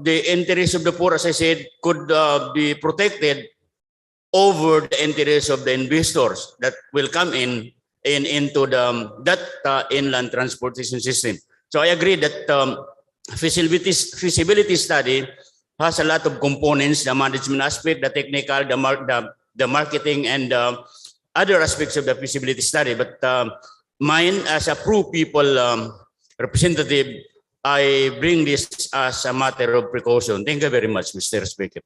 the interest of the poor, as I said, could be protected over the interest of the investors that will come into that inland transportation system. So I agree that feasibility study has a lot of components: the management aspect, the technical, the marketing, and other aspects of the feasibility study. But mine, as a pro people representative, I bring this as a matter of precaution. Thank you very much, Mr. Speaker.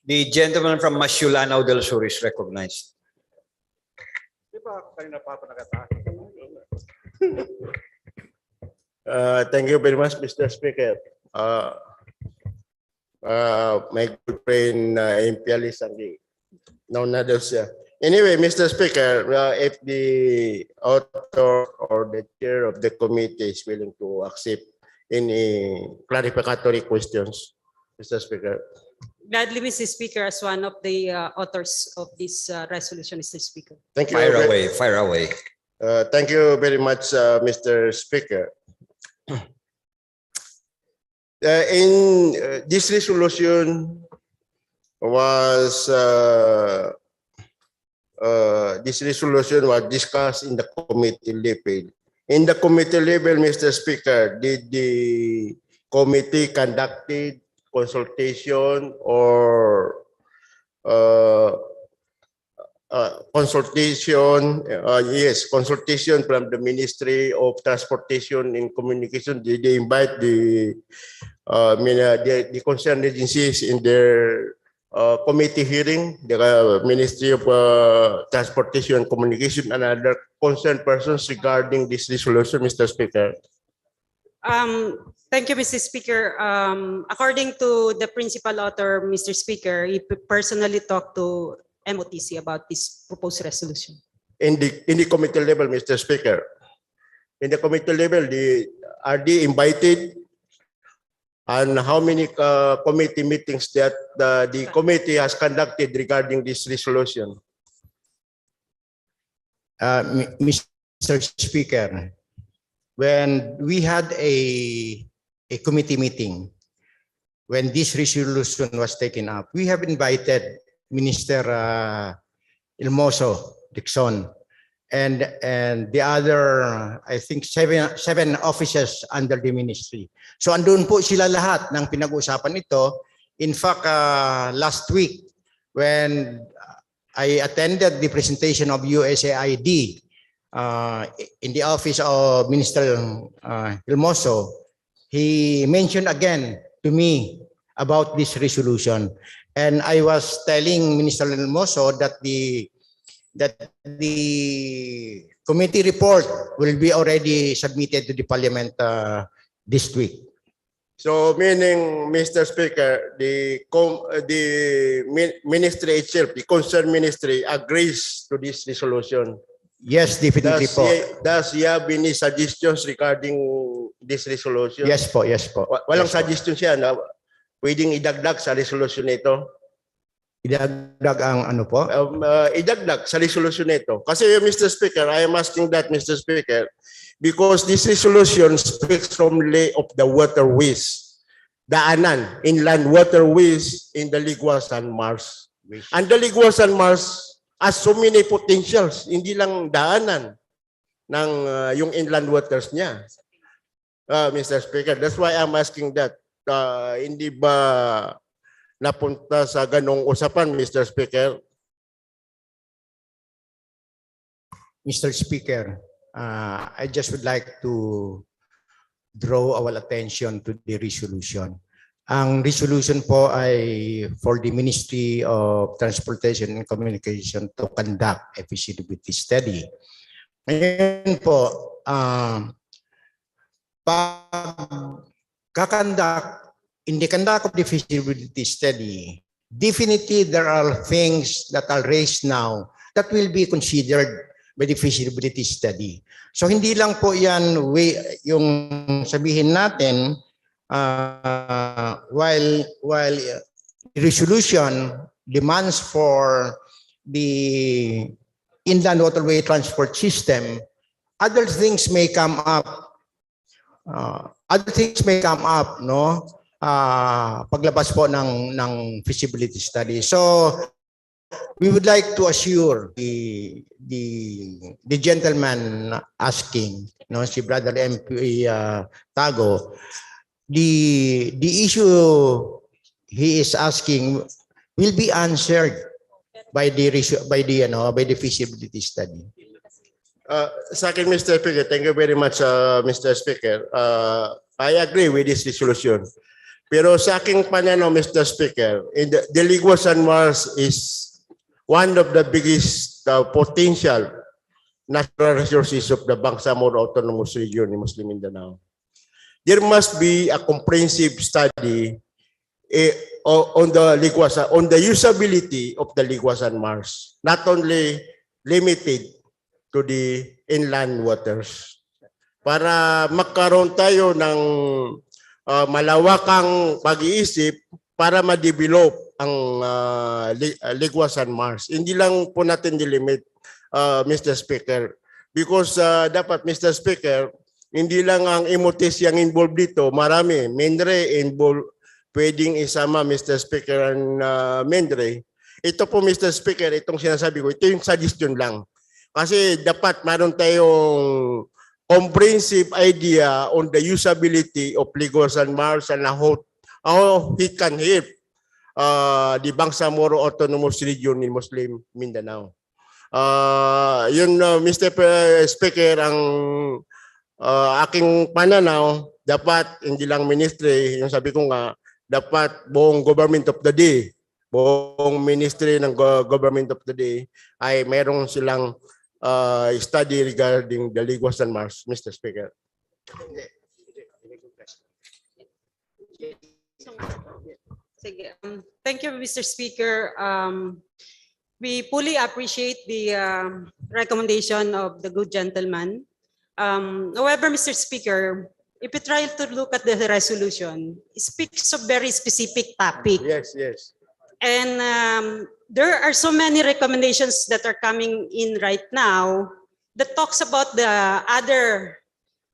The gentleman from Masiulanaw del Sur is recognized. Thank you very much, Mr. Speaker. My good friend MP Sangi. No, not those. Anyway, Mr. Speaker, if the author or the chair of the committee is willing to accept any clarificatory questions, Mr. Speaker. Gladly, Mr. Speaker, as one of the authors of this resolution, Mr. Speaker. Thank you. Fire away. Thank you very much, Mr. Speaker. In this resolution was discussed in the committee level. In the committee level, Mr. Speaker, did the committee conducted consultation or consultation from the Ministry of Transportation and Communication. They invite the concerned agencies in their committee hearing, the Ministry of Transportation and Communication and other concerned persons regarding this resolution, Mr. Speaker. Thank you, Mr. Speaker. According to the principal author, Mr. Speaker, he personally talked to MOTC about this proposed resolution. In the committee level, Mr. Speaker, in the committee level, are they invited? And how many committee meetings that the committee has conducted regarding this resolution? Mr. Speaker, when we had a committee meeting, when this resolution was taken up, we have invited Minister Ilmoso Dixon and the other, I think, seven officers under the ministry. So andun po sila lahat ng pinag-usapan ito. In fact, last week when I attended the presentation of USAID in the office of Minister Ilmoso, he mentioned again to me about this resolution. And I was telling Minister Ilmoso that the committee report will be already submitted to the Parliament this week. So meaning, Mr. Speaker, the ministry itself, the concerned ministry, agrees to this resolution. Yes, definitely po. Does he have any suggestions regarding this resolution? Yes po, yes po. Walang yes suggestion siya na pwedeng idagdag sa resolution nito? Idagdag ang ano po? Idagdag sa resolution nito. Kasi Mr. Speaker, I am asking that, Mr. Speaker, because this resolution speaks only of the waterways, daanan, inland waterways in the Liguasan Mars. And the Liguasan Mars has so many potentials, hindi lang daanan ng yung inland waters niya. Mr. Speaker, that's why I'm asking that. Hindi ba napunta sa ganong usapan, Mr. Speaker? Mr. Speaker, I just would like to draw our attention to the resolution. Ang resolution po ay for the Ministry of Transportation and Communication to conduct a feasibility study. Ngayon po, in the conduct of the feasibility study, definitely there are things that are raised now that will be considered by the feasibility study. So hindi lang po yan yung sabihin natin while resolution demands for the inland waterway transport system, other things may come up. No? Paglabas po ng feasibility study. So we would like to assure the gentleman asking, no, si Brother MP Tago, the issue he is asking will be answered by the feasibility study. Sa akin, Mr. Speaker, thank you very much, Mr. Speaker. I agree with this resolution. Pero sa aking pananaw, Mr. Speaker, the Liguasan Mars is one of the biggest potential natural resources of the Bangsamoro Autonomous Region in Muslim Mindanao. There must be a comprehensive study on the usability of the Liguasan Mars, not only limited to the inland waters. Para magkaroon tayo ng malawakang pag-iisip para ma-develop ang Liguasan Mars. Hindi lang po natin dilimit, Mr. Speaker. Because dapat, Mr. Speaker, hindi lang ang MOTC ang involved dito. Marami. Mendre involved. Pwedeng isama, Mr. Speaker, ang Mendre. Ito po, Mr. Speaker, itong sinasabi ko, ito yung suggestion lang. Kasi dapat meron tayong comprehensive idea on the usability of Liguasan Mars and how he can help the Bangsamoro Autonomous Region in Muslim Mindanao. Mr. Speaker, ang aking pananaw, dapat hindi lang ministry, yung sabi ko nga, dapat buong government of the day, buong ministry ng government of the day ay mayroong silang study regarding the Ligwas and Mars, Mr. Speaker. Sige. Thank you, Mr. Speaker. We fully appreciate the recommendation of the good gentleman. However, Mr. Speaker, if you try to look at the resolution, it speaks of very specific topic. Yes, yes. And there are so many recommendations that are coming in right now that talks about the other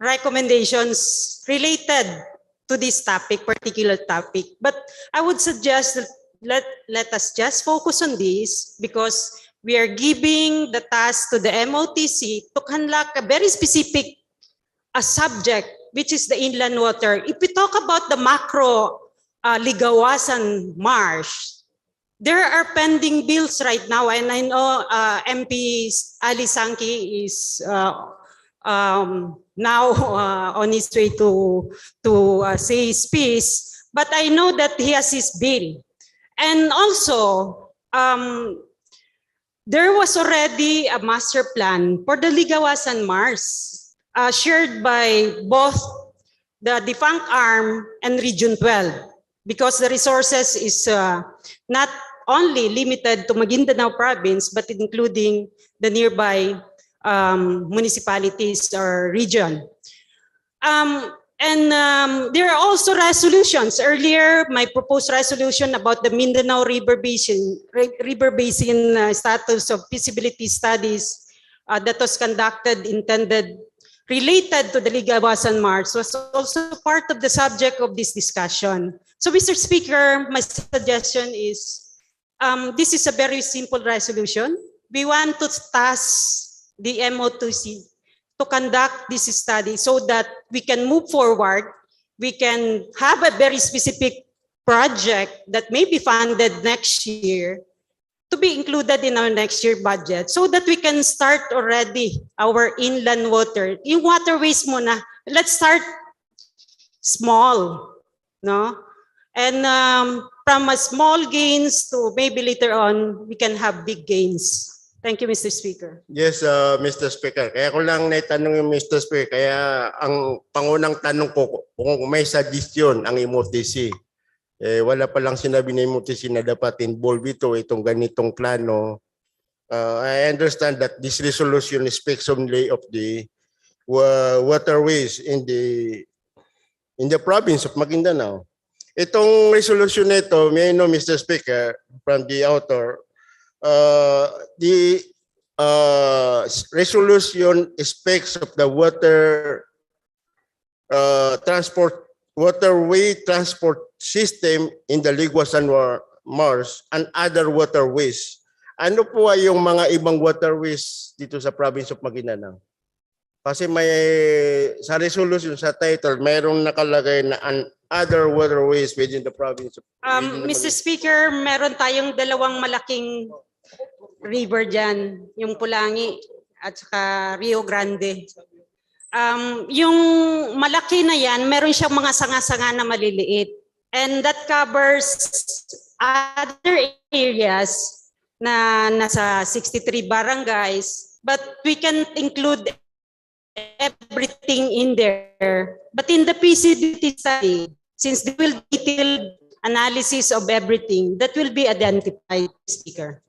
recommendations related to this topic, particular topic. But I would suggest that let us just focus on this because we are giving the task to the MOTC to conduct a very specific subject, which is the inland water. If we talk about the macro Ligawasan Marsh, there are pending bills right now, and I know MP Ali Sanki is now on his way to say his piece, but I know that he has his bill. And also, there was already a master plan for the Ligawasan Mars, shared by both the defunct arm and Region 12, because the resources is not only limited to Maguindanao province, but including the nearby municipalities or region. There are also resolutions. Earlier, my proposed resolution about the Mindanao River Basin status of feasibility studies that was related to the Ligawasan Mars was also part of the subject of this discussion. So, Mr. Speaker, my suggestion is, this is a very simple resolution. We want to task the MOTC to conduct this study so that we can move forward. We can have a very specific project that may be funded next year to be included in our next year budget so that we can start already our inland water. Yung waterways muna, let's start small, no? And from a small gains to maybe later on, we can have big gains. Thank you, Mr. Speaker. Yes, Mr. Speaker. Kaya ko lang naitanong yung Mr. Speaker. Kaya ang pangunang tanong ko, kung may suggestion ang MOTC, wala pa lang sinabi ng MOTC na dapat involve itong ganitong plano. I understand that this resolution speaks only of the waterways in the province of Maguindanao. Itong resolution nito, may I know, Mr. Speaker, from the author, the resolution speaks of the waterway transport system in the Ligawasan Mars and other waterways. Ano po ay yung mga ibang waterways dito sa province of Maguindanao? Kasi may sa resolution, sa title, mayroong nakalagay na other waterways within the province of Mr. Speaker, meron tayong dalawang malaking river dyan, yung Pulangi at saka Rio Grande. Yung malaki na yan, meron siyang mga sanga-sanga na maliliit. And that covers other areas na nasa 63 barangays, but we can include everything in there. But in the PCDT study, since they will detail analysis of everything, that will be identified, Speaker.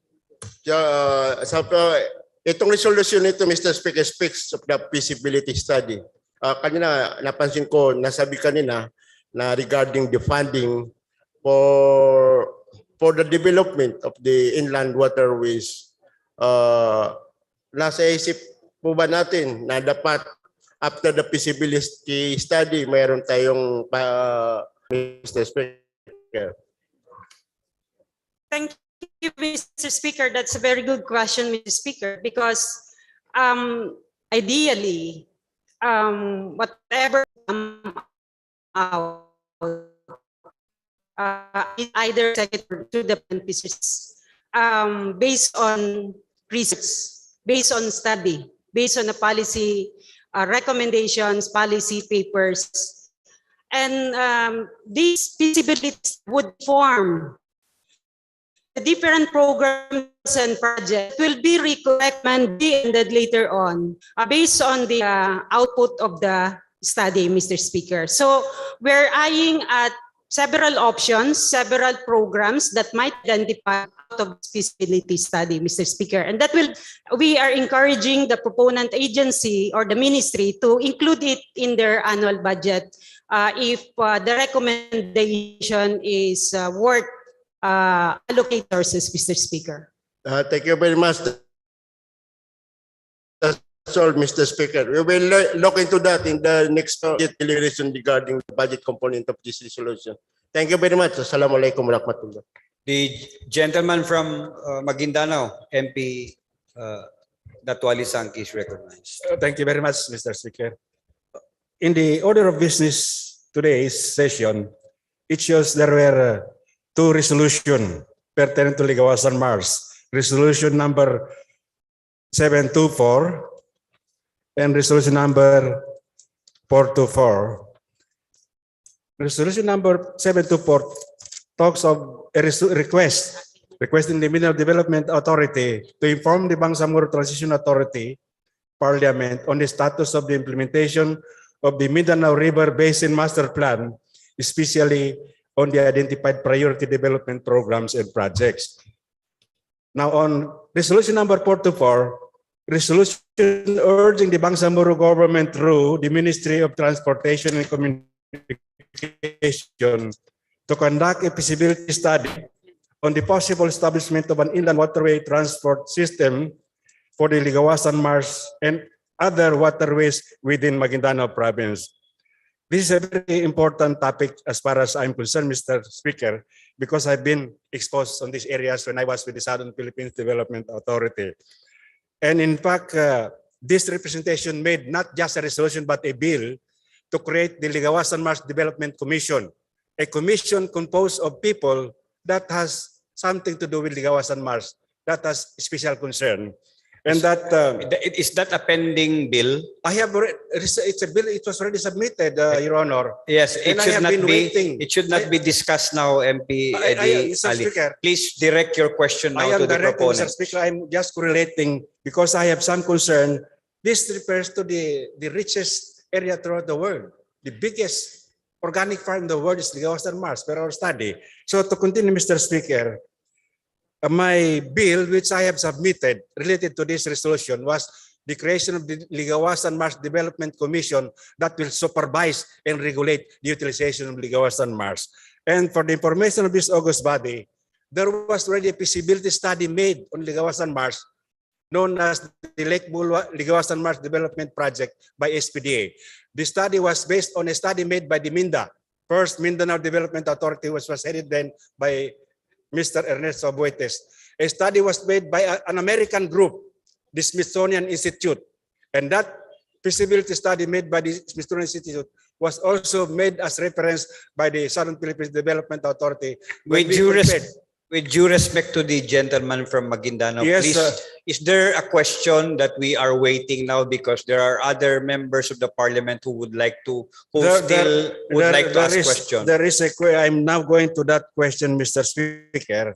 Itong resolution nito, Mr. Speaker, speaks of the feasibility study. Kanina, napansin ko, nasabi kanina na regarding the funding for the development of the inland waterways. Nasa isip po ba natin na dapat after the feasibility study, mayroon tayong Mr. Speaker? Thank you, Mr. Speaker. That's a very good question, Mr. Speaker, because ideally, whatever out, either secretary to the beneficiaries based on research, based on study, based on the policy recommendations, policy papers. And these feasibilities would form the different programs and projects will be recommended later on based on the output of the study, Mr. Speaker. So we're eyeing at several options, several programs that might identify out of this feasibility study, Mr. Speaker. And that will, we are encouraging the proponent agency or the ministry to include it in their annual budget if the recommendation is worth allocate resources, Mr. Speaker. Thank you very much. That's all, Mr. Speaker. We will look into that in the next deliberation regarding the budget component of this resolution. Thank you very much. Assalamualaikum warahmatullah. The gentleman from Maguindanao, MP Datwali Sangki is recognized. Thank you very much, Mr. Speaker. In the order of business today's session, it shows there were two resolutions pertaining to Ligawasan Mars. Resolution number 724 and resolution number 424. Resolution number 724 talks of a request requesting the Mineral Development Authority to inform the Bangsamoro Transition Authority Parliament on the status of the implementation of the Mindanao River Basin Master Plan, especially on the identified priority development programs and projects. Now on resolution number 424, resolution urging the Bangsamoro government through the Ministry of Transportation and Communication to conduct a feasibility study on the possible establishment of an inland waterway transport system for the Ligawasan Marsh and other waterways within Maguindanao province. This is a very important topic as far as I'm concerned, Mr. Speaker, because I've been exposed on these areas when I was with the Southern Philippines Development Authority. And in fact, this representation made not just a resolution, but a bill to create the Ligawasan Marsh Development Commission, a commission composed of people that has something to do with Ligawasan Marsh, that has special concern. And that is that a pending bill? I have already, it's a bill. It was already submitted, Your Honor. Yes, it and should not be. Waiting. It should not be discussed now, MP Eddie Ali. Speaker, please direct your question now to the proponent. Mr. Speaker, I'm just correlating because I have some concern. This refers to the richest area throughout the world. The biggest organic farm in the world is Ligawasan Marsh per our study. So to continue, Mr. Speaker, my bill, which I have submitted related to this resolution, was the creation of the Ligawasan Marsh Development Commission that will supervise and regulate the utilization of Ligawasan Marsh. And for the information of this august body, there was already a feasibility study made on Ligawasan Marsh, known as the Lake Bulwa Ligawasan Marsh Development Project by SPDA. The study was based on a study made by the MINDA, First Mindanao Development Authority, which was headed then by Mr. Ernesto Buetes. A study was made by an American group, the Smithsonian Institute. And that feasibility study made by the Smithsonian Institute was also made as reference by the Southern Philippines Development Authority. With due respect to the gentleman from Maguindanao, yes, please, is there a question that we are waiting now because there are other members of the parliament who would like to, ask questions? There is a I'm now going to that question, Mr. Speaker.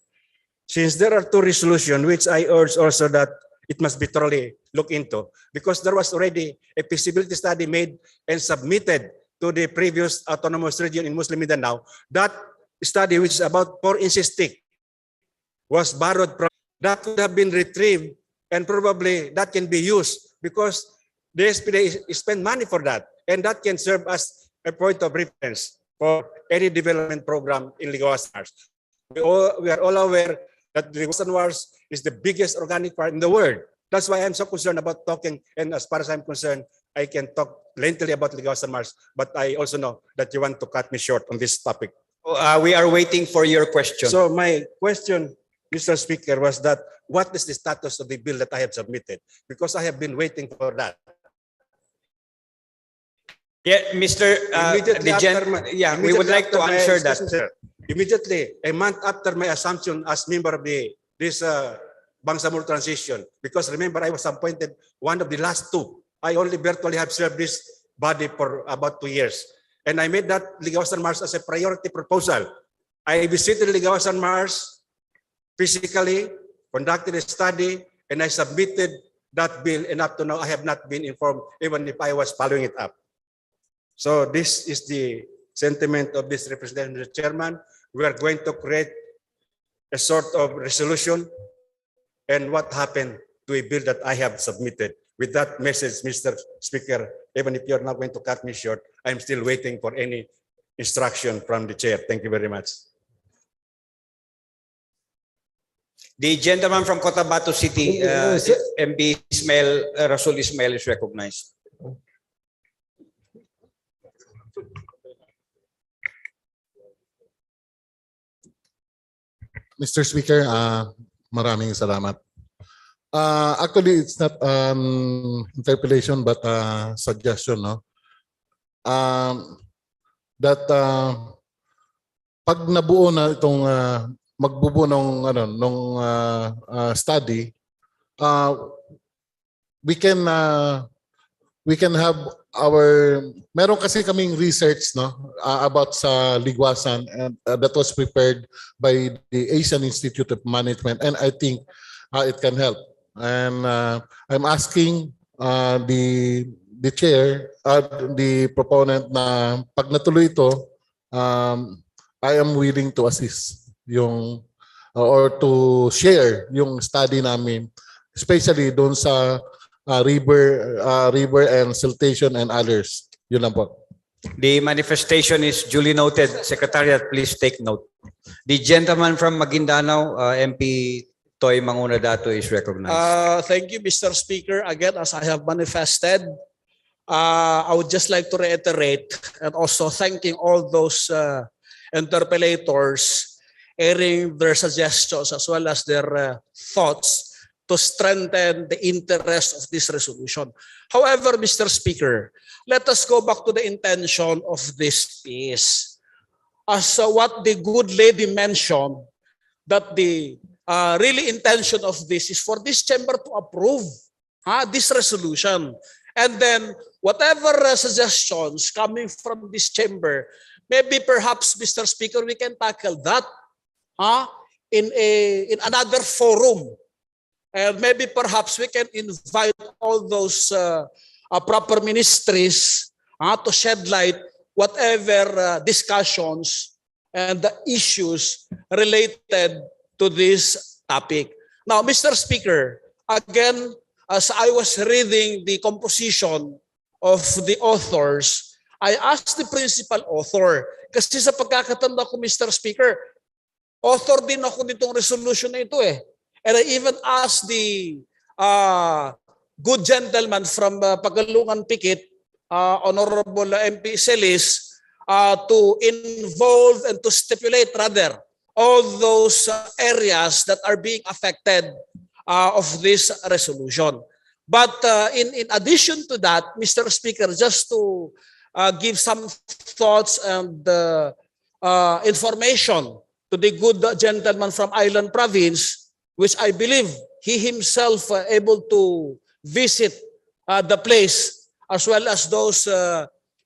Since there are two resolutions, which I urge also that it must be thoroughly looked into, because there was already a feasibility study made and submitted to the previous autonomous region in Muslim Mindanao. That study, which is about 4 inches thick, was borrowed from, that could have been retrieved and probably that can be used because the SPDA spend money for that, and that can serve as a point of reference for any development program in Ligawasan Marsh. We are all aware that Ligawasan Marsh is the biggest organic farm in the world. That's why I'm so concerned about talking, and as far as I'm concerned, I can talk lengthily about Ligawasan Marsh, but I also know that you want to cut me short on this topic. We are waiting for your question. So my question, Mr. Speaker, was that what is the status of the bill that I have submitted? Because I have been waiting for that. Yeah, Mr. we would like to answer that. immediately a month after my assumption as member of this Bangsamoro transition. Because remember, I was appointed one of the last two. I only virtually have served this body for about 2 years. And I made that Ligawasan Mars as a priority proposal. I visited Ligawasan Mars physically, conducted a study, and I submitted that bill, and up to now I have not been informed even if I was following it up. So this is the sentiment of this representative chairman. We are going to create a sort of resolution and what happened to a bill that I have submitted. With that message, Mr. Speaker, even if you're not going to cut me short, I'm still waiting for any instruction from the chair. Thank you very much. The gentleman from Cotabato City, MP Ismail, Rasul Ismail is recognized. Mr. Speaker, maraming salamat. Actually, it's not interpellation but suggestion, no? That pag nabuo na itong magbubuo ng study, we can have meron kasi kaming research, no, about sa Ligwasan, and that was prepared by the Asian Institute of Management, and I think it can help. And I'm asking the chair, the proponent, na pag natuloy ito, I am willing to assist yung or to share yung study namin, especially doon sa river and siltation and others. Yun lang po. The manifestation is duly noted. Secretariat, please take note. The gentleman from Maguindanao, MP Toy Manguna Dato, is recognized. Thank you, Mr. Speaker. Again, as I have manifested, I would just like to reiterate and also thanking all those interpellators airing their suggestions as well as their thoughts to strengthen the interest of this resolution. However, Mr. Speaker, let us go back to the intention of this piece. As what the good lady mentioned, that the really intention of this is for this chamber to approve this resolution. And then whatever suggestions coming from this chamber, maybe perhaps, Mr. Speaker, we can tackle that in another forum. And maybe perhaps we can invite all those proper ministries to shed light whatever discussions and the issues related to this topic. Now, Mr. Speaker, again, as I was reading the composition of the authors, I asked the principal author, kasi sa pagkakatanda ko, Mr. Speaker, author din ako nitong resolution na ito eh. And I even asked the good gentleman from Pagalungan Pikit, Honorable MP Celis, to involve and to stipulate rather all those areas that are being affected of this resolution. But in addition to that, Mr. Speaker, just to give some thoughts and information to the good gentleman from Island Province, which I believe he himself able to visit the place as well as those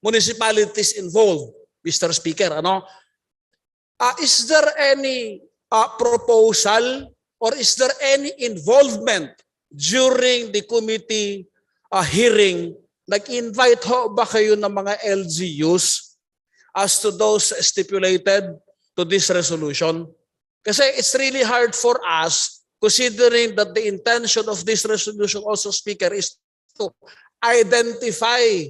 municipalities involved, Mr. Speaker. Is there any proposal or is there any involvement during the committee hearing? Nag-invite ho ba kayo ng mga LGUs as to those stipulated to this resolution? Kasi it's really hard for us, considering that the intention of this resolution also, Speaker, is to identify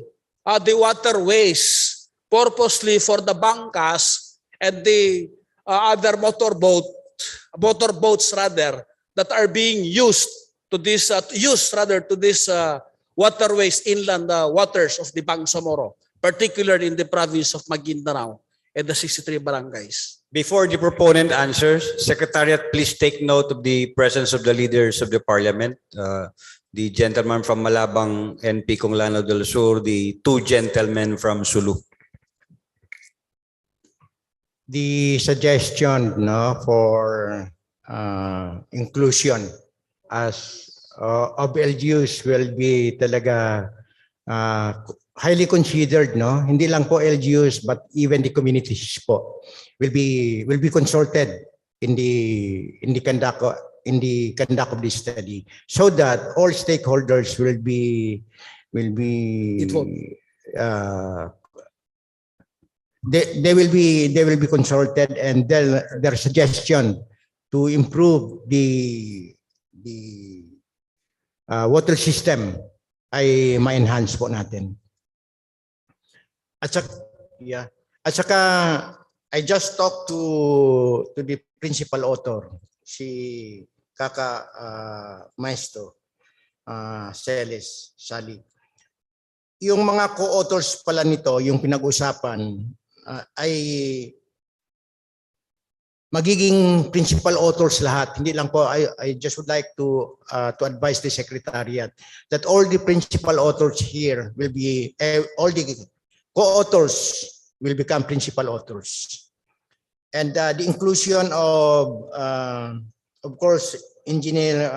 the waterways purposely for the bangkas and the other motorboats rather that are being used to this waterways, inland waters of the Bangsamoro, particularly in the province of Maguindanao and the 63 barangays. Before the proponent answers, Secretariat, please take note of the presence of the leaders of the Parliament. The gentleman from Malabang, NP Conglano del Sur, the two gentlemen from Sulu. the suggestion, no, for inclusion as of LGUs will be talaga highly considered, no? Hindi lang po LGUs but even the communities po will be consulted in the conduct of this study, so that all stakeholders will be they will be consulted, and their suggestion to improve the water system ay ma-enhance po natin. At saka I just talked to the principal author, si Kaka Maestro Sally. Yung mga co-authors pala nito, yung pinag-usapan ay magiging principal authors lahat. Hindi lang po, I just would like to advise the Secretariat that all the principal authors here will be, all the co-authors will become principal authors. And the inclusion of course, Engineer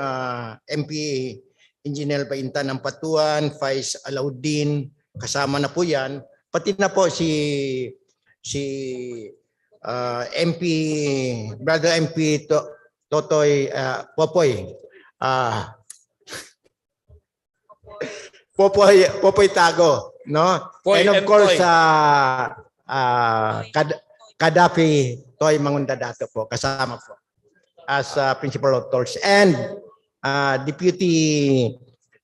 MP, Engineer Baintan ng Patuan, Vice Alauddin, kasama na po yan. Pati na po si MP, Brother MP Totoy Popoy. Popoy Tago, no? And of course Kadafi Toy Mangundadato po, kasama po as principal authors, and Deputy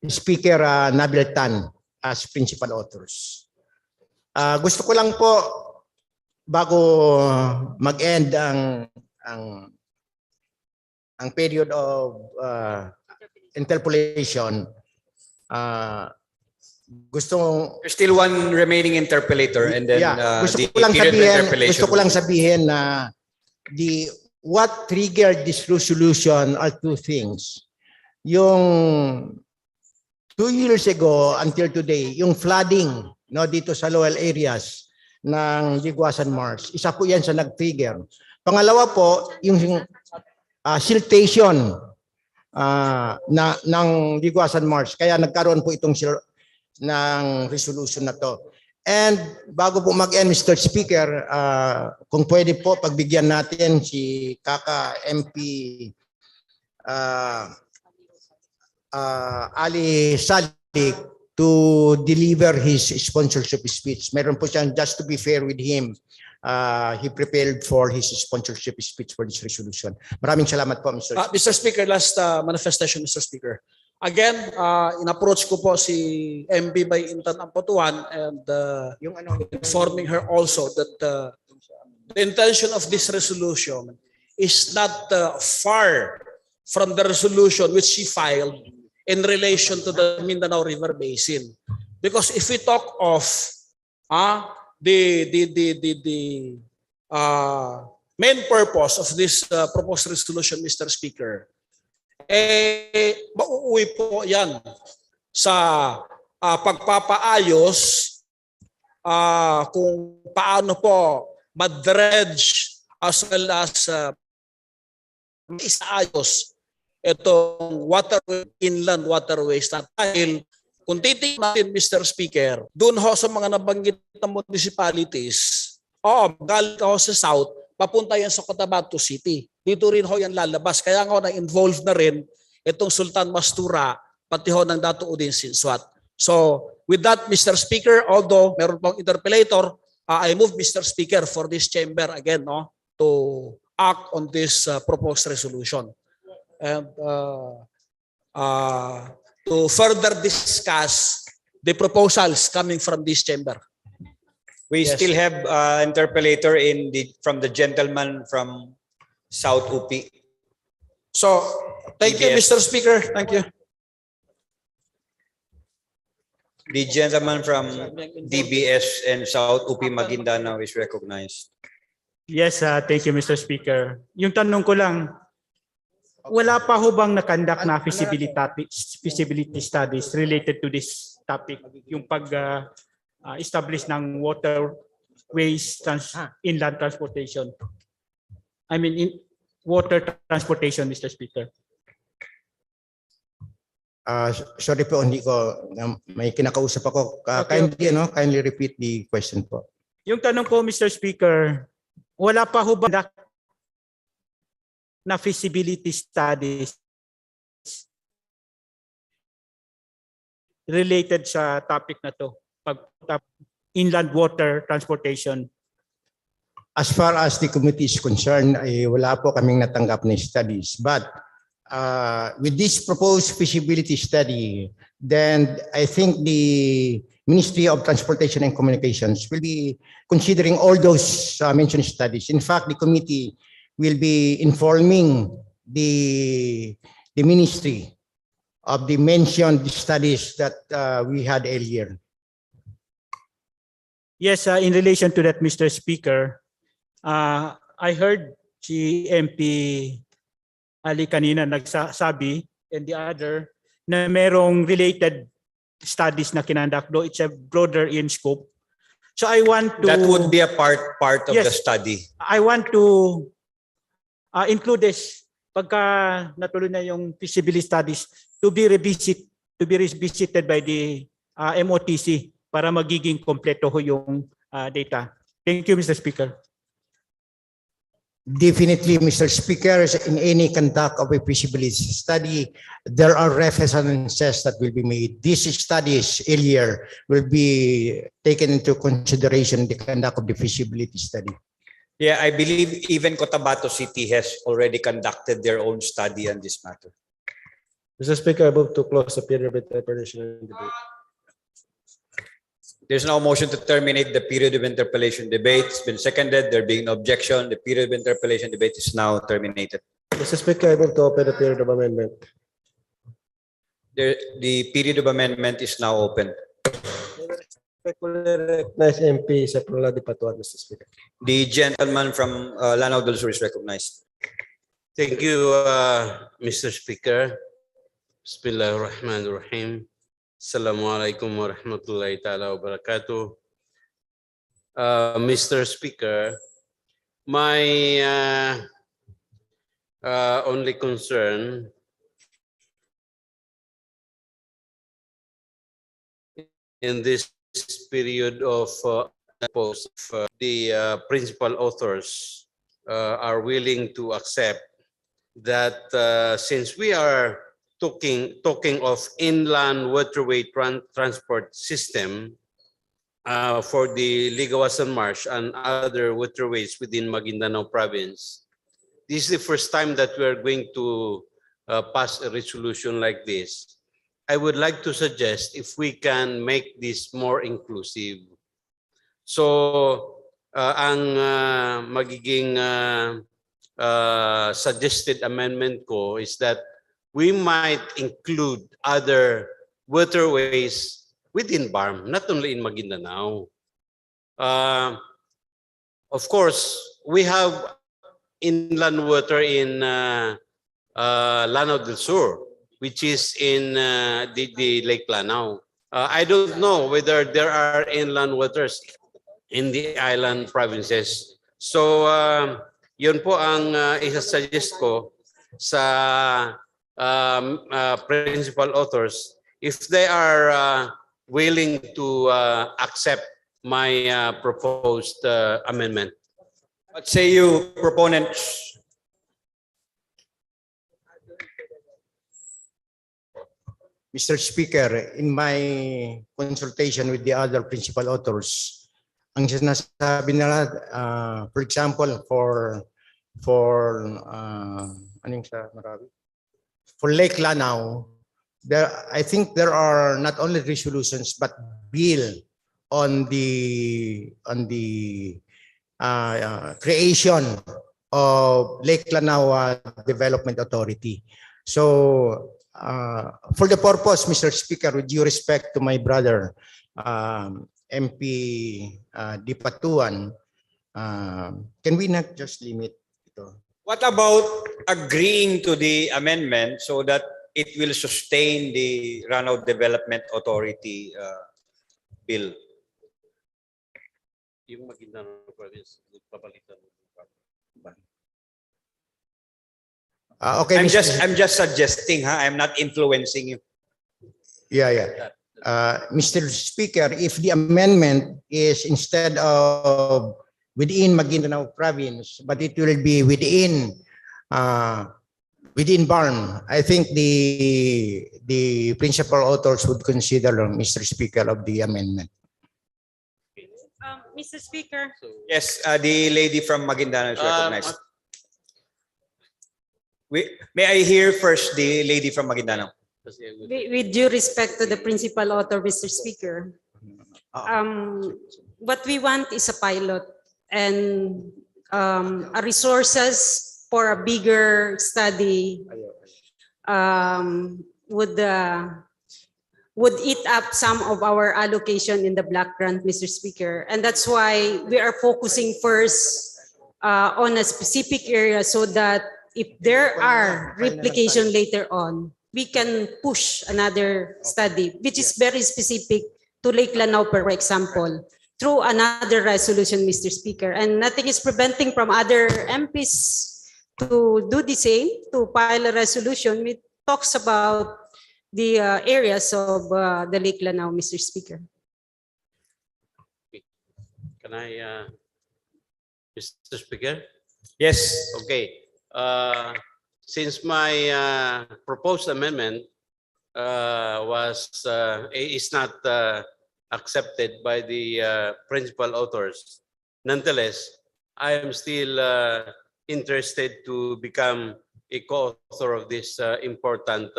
Speaker Nabil Tan as principal authors. Gusto ko lang po bago mag-end ang period of interpolation, there's still one remaining interpellator, and then gusto ko lang sabihin na what triggered this resolution are two things. Yung 2 years ago until today, yung flooding, no, dito sa lower areas ng Ligwasan Marsh, isa po yan sa nag-trigger. Pangalawa po, yung siltation ng Ligwasan Marsh, kaya nagkaroon po itong ng resolution na to. And bago po mag-end, Mr. Speaker, kung pwede po, pagbigyan natin si Kaka MP Ali Salik to deliver his sponsorship speech. Meron po siyang, just to be fair with him, he prepared for his sponsorship speech for this resolution. Maraming salamat po, Mr. Speaker. Mr. Speaker, last manifestation, Mr. Speaker. Again, in-approach ko po si MB by Intan Ampotuan, and informing her also that the intention of this resolution is not far from the resolution which she filed in relation to the Mindanao River Basin. Because if we talk of the main purpose of this proposed resolution, Mr. Speaker, mauuwi po yan sa pagpapaayos kung paano po madredge as well as isaayos itong inland waterways na, dahil kung titingnan natin, Mr. Speaker, doon ho sa mga nabanggit na municipalities, galing ho sa south, papunta yan sa Cotabato City. Dito rin ho yan lalabas. Kaya nga na-involved na rin itong Sultan Mastura, pati ho ng Dato Udin Sinswat. So, with that, Mr. Speaker, although meron pang interpellator, I move, Mr. Speaker, for this chamber again, no, to act on this proposed resolution. And to further discuss the proposals coming from this chamber. We still have interpellator from the gentleman from South UP. So, thank you, Mr. Speaker. Thank you. The gentleman from DBS and South UP Maguindanao is recognized. Yes, thank you, Mr. Speaker. Yung tanong ko lang, wala pa ho bang nakandak na feasibility studies related to this topic, yung pag-establish ng inland transportation. I mean, in water transportation, Mr. Speaker. Sorry po, hindi ko, may kinakausap ako. Kindly repeat the question po. Yung tanong ko, Mr. Speaker, wala pa ho ba na feasibility studies related sa topic na to, inland water transportation? As far as the committee is concerned, wala po kaming natanggap na studies. But with this proposed feasibility study, then I think the Ministry of Transportation and Communications will be considering all those mentioned studies. In fact, the committee will be informing the ministry of the mentioned studies that we had earlier. Yes, in relation to that, Mr. Speaker, I heard si MP Ali kanina nagsasabi and the other na merong related studies na kinandak, though it's a broader in scope. So I want to... That would be a part of Yes, the study. I want to include this pagka natuloy na yung feasibility studies to be revisited by the MOTC para magiging kompleto ho yung data. Thank you, Mr. Speaker. Definitely, Mr. Speaker, in any conduct of a feasibility study, there are references that will be made. These studies earlier will be taken into consideration in the conduct of the feasibility study. Yeah, I believe even Cotabato City has already conducted their own study on this matter. Mr. Speaker, I move to close the period of interpellation and debate. There's no motion to terminate the period of interpellation debate. It's been seconded. There being no objection, the period of interpellation debate is now terminated. Mr. Speaker, I move to open the period of amendment. The period of amendment is now open. Recognize MP Seprola Di Patuan, Mr. Speaker. The gentleman from Lanao del Sur is recognized. Thank you, Mr. Speaker. Bismillahirrahmanirrahim. Assalamualaikum warahmatullahi ta'ala wabarakatuh. Mr. Speaker, my only concern in this period of the principal authors are willing to accept that since we are talking of inland waterway transport system for the Ligawasan Marsh and other waterways within Maguindanao province, this is the first time that we are going to pass a resolution like this. I would like to suggest if we can make this more inclusive. So, ang magiging suggested amendment ko is that we might include other waterways within BARM, not only in Maguindanao. Of course, we have inland water in Lanao del Sur, which is in the Lake Lanao. I don't know whether there are inland waters in the island provinces. So, yun po ang isa-suggest ko sa principal authors, if they are willing to accept my proposed amendment. What say you, proponents? Mr. Speaker, in my consultation with the other principal authors, ang sinasabi nila, for example, for Lake Lanao, I think there are not only resolutions but bill on the creation of Lake Lanao Development Authority. So, for the purpose, Mr. Speaker, with due respect to my brother, MP Di Patuan, can we not just limit ito? What about agreeing to the amendment so that it will sustain the Lanao Development Authority bill? Yung Maguindanao province, papalitan. Okay, I'm just suggesting, I'm not influencing you. Yeah. Mr. Speaker, if the amendment is instead of within Maguindanao province, but it will be within BARM, I think the principal authors would consider, Mr. Speaker, of the amendment. Mr. Speaker. Yes, the lady from Maguindanao is recognized. May I hear first the lady from Maguindanao? With due respect to the principal author, Mr. Speaker, what we want is a pilot and a resources for a bigger study would eat up some of our allocation in the block grant, Mr. Speaker. And that's why we are focusing first on a specific area so that if there are replication later on, we can push another study, which is very specific to Lake Lanao, for example, through another resolution, Mr. Speaker. And nothing is preventing from other MPs to do the same, to file a resolution which talks about the areas of the Lake Lanao, Mr. Speaker. Can I, Mr. Speaker? Yes. Okay. Since my proposed amendment is not accepted by the principal authors, nonetheless, I am still interested to become a co-author of this important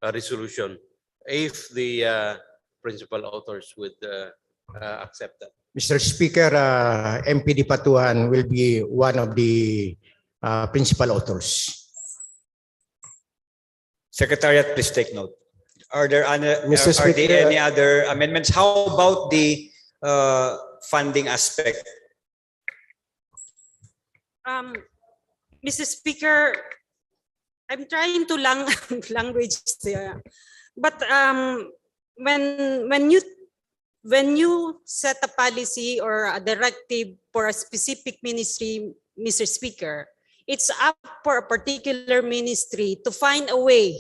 resolution, if the principal authors would accept that. Mr. Speaker, MP Dipatuhan will be one of the principal authors. Secretariat, please take note. Are there any other amendments? How about the funding aspect? Mr. Speaker, I'm trying to language there, but when you set a policy or a directive for a specific ministry, Mr. Speaker, it's up for a particular ministry to find a way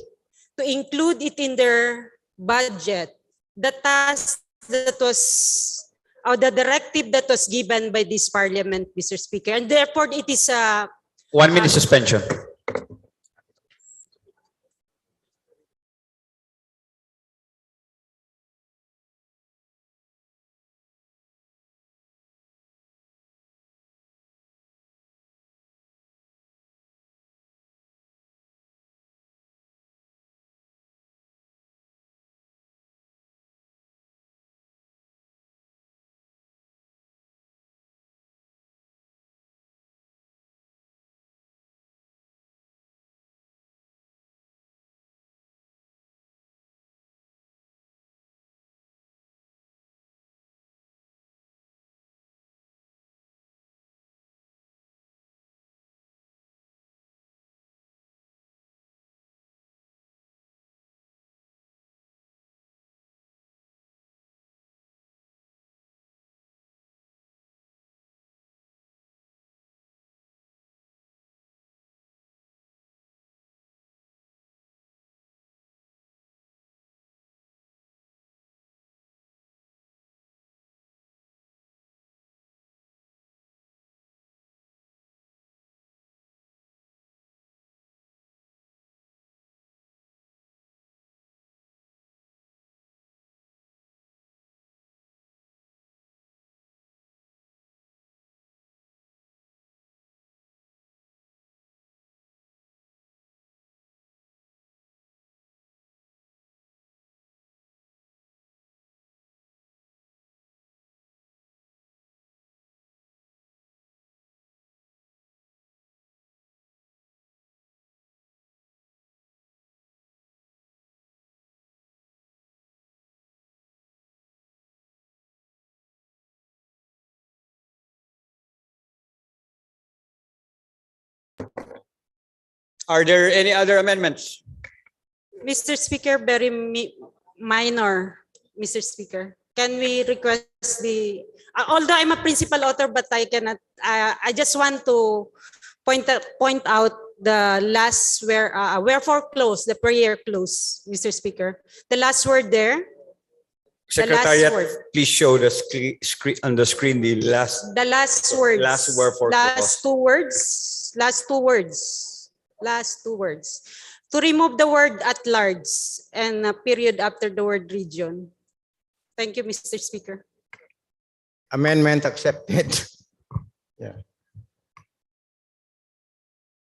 to include it in their budget. The task that was, or the directive that was given by this parliament, Mr. Speaker, and therefore it is a 1 minute suspension. Are there any other amendments? Mr. Speaker, very minor, Mr. Speaker. Can we request the, although I'm a principal author, but I cannot, I just want to point out the last wherefore close, the prayer close, Mr. Speaker. The last word there. Secretariat, word. please show the screen on the screen the last words. last wherefore Last clause. two words. Last two words. To remove the word at large and a period after the word region. Thank you, Mr. Speaker. Amendment accepted. Yeah.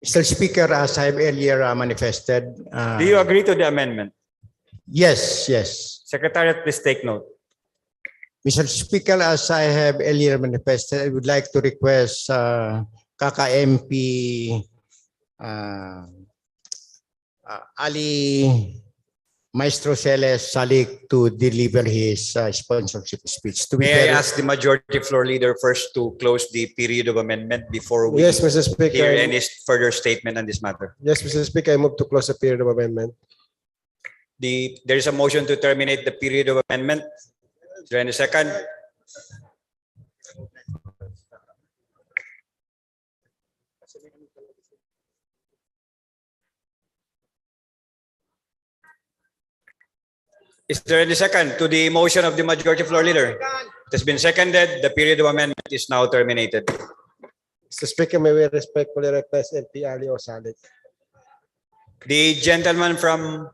Mr. Speaker, as I've earlier manifested. Do you agree to the amendment? Yes, yes. Secretariat, please take note. Mr. Speaker, as I have earlier manifested, I would like to request Kaka MP Ali Maestro Celes Salik to deliver his sponsorship speech. May I ask the majority floor leader first to close the period of amendment before we Yes, Mr. Speaker. hear any further statement on this matter? Yes, Mr. Speaker, I move to close the period of amendment. There is a motion to terminate the period of amendment. Is there any second? Is there any second to the motion of the majority floor leader? It has been seconded. The period of amendment is now terminated. Mr. Speaker, may we respectfully request MP Ali Osalik. The gentleman from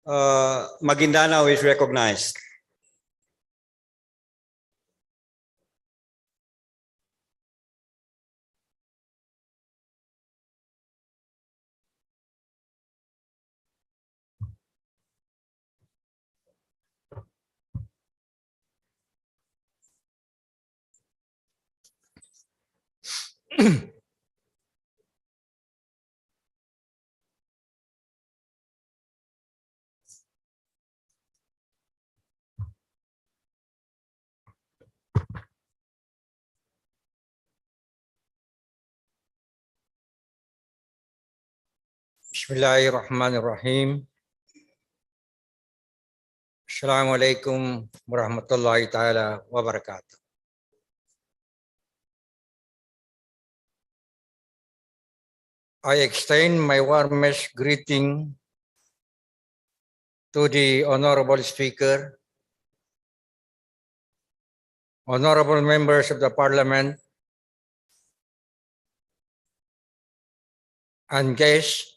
Maguindanao is recognized. Bismillahirrahmanirrahim. Assalamualaikum warahmatullahi ta'ala wabarakatuh. I extend my warmest greeting to the Honorable Speaker, honorable members of the Parliament, and guests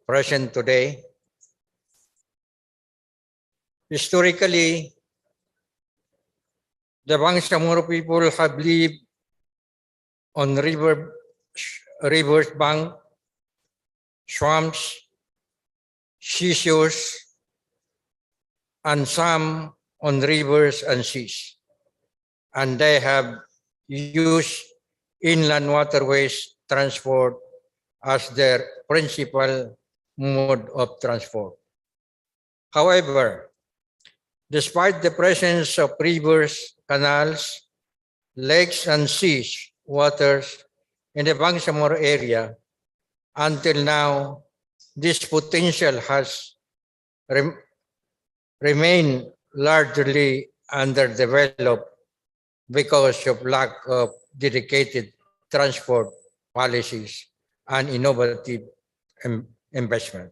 present today. Historically, the Bangsamoro people have lived on rivers bank, swamps, seashores, and some on rivers and seas. And they have used inland waterways transport as their principal mode of transport. However, despite the presence of rivers, canals, lakes, and seas waters in the Bangsamoro area, until now, this potential has remained largely underdeveloped because of lack of dedicated transport policies and innovative investment.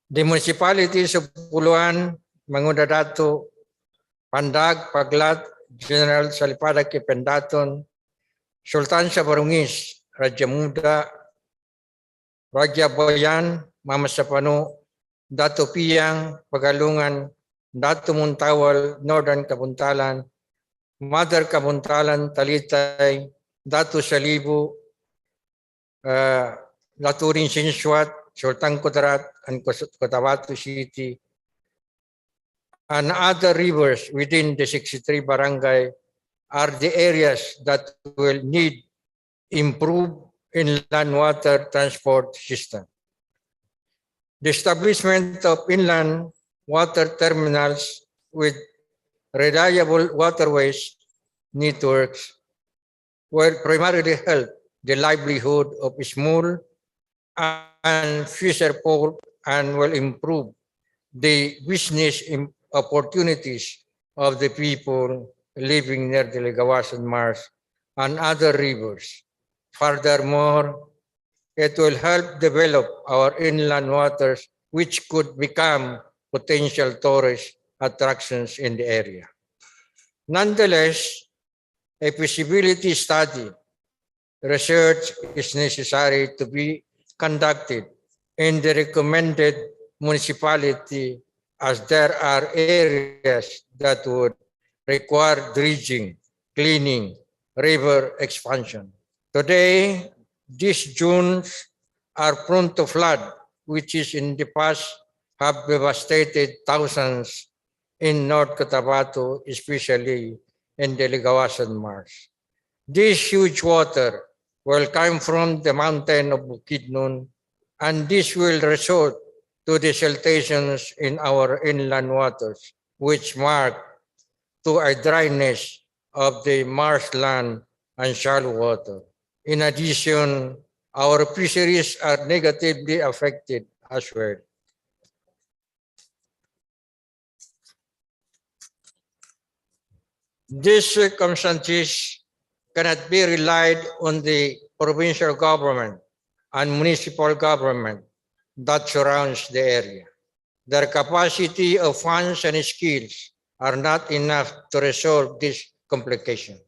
The municipalities of Puluan, Mangudadato, Pandag, Paglat, General Salipada, Kipendaton, Sultan Sabarungis, Raja Muda, Raja Boyan, Mama Sapano, Dato Piang, Pagalungan, Dato Muntawal, Northern Kabuntalan, Mother Kabuntalan, Talitay, Dato Salibu, Laturin Sinswat, Sultan Kudarat, and Cotabato City, and other rivers within the 63 barangay are the areas that will need improved inland water transport system. The establishment of inland water terminals with reliable waterways networks will primarily help the livelihood of small and fisher folk and will improve the business opportunities of the people living near the Ligawasan Marsh and other rivers. Furthermore, it will help develop our inland waters, which could become potential tourist attractions in the area. Nonetheless, a feasibility study research is necessary to be conducted in the recommended municipality, as there are areas that would require dredging, cleaning, river expansion. Today, these dunes are prone to flood, which is in the past have devastated thousands in North Cotabato, especially in the Ligawasan Marsh. This huge water will come from the mountain of Bukidnon, and this will result to the siltations in our inland waters, which mark to a dryness of the marshland and shallow water. In addition, our fisheries are negatively affected as well. These circumstances cannot be relied on the provincial government and municipal government that surrounds the area. Their capacity of funds and skills are not enough to resolve this complication.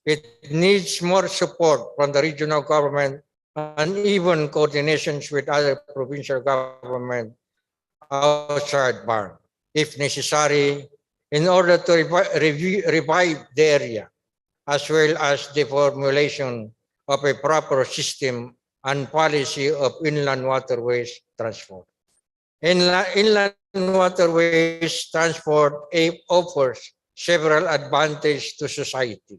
It needs more support from the regional government and even coordinations with other provincial government outside BARM, if necessary, in order to revive the area, as well as the formulation of a proper system and policy of inland waterways transport. Inland waterways transport offers several advantages to society.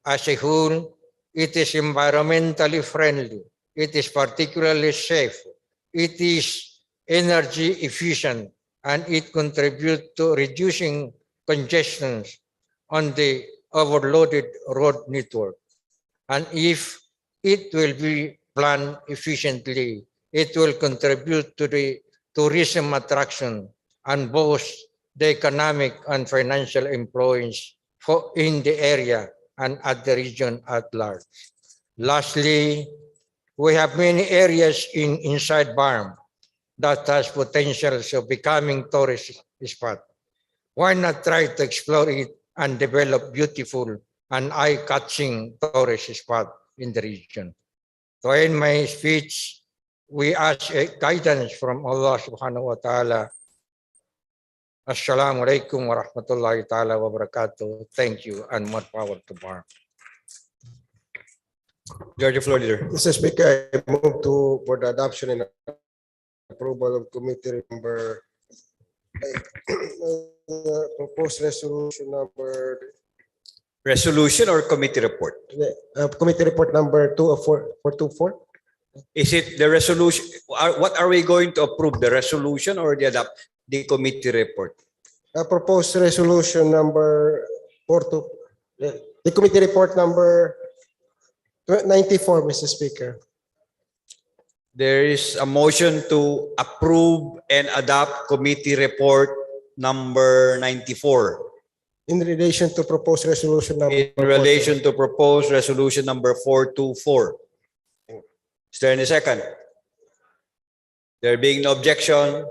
As a whole, it is environmentally friendly. It is particularly safe. It is energy efficient, and it contributes to reducing congestion on the overloaded road network. And if it will be planned efficiently, it will contribute to the tourism attraction and boost the economic and financial influence in the area and at the region at large. Lastly, we have many areas inside BARM that has potentials of becoming tourist spot. Why not try to explore it and develop beautiful and eye-catching tourist spot in the region? To end my speech, we ask guidance from Allah subhanahu wa ta'ala. Assalamu alaikum wa rahmatullahi ta'ala wa barakatuh. Thank you and more power to BARM. Georgia Floor Leader. Mr. Speaker, I move for the adoption and approval of committee number proposed resolution number Resolution or committee report? Committee report number 424. Is it the resolution? What are we going to approve? The resolution or the committee report? Proposed resolution number 42. The committee report number 94, Mr. Speaker. There is a motion to approve and adopt committee report number 94. In relation to proposed resolution number In relation to proposed resolution number 424. Is there any second? There being no objection,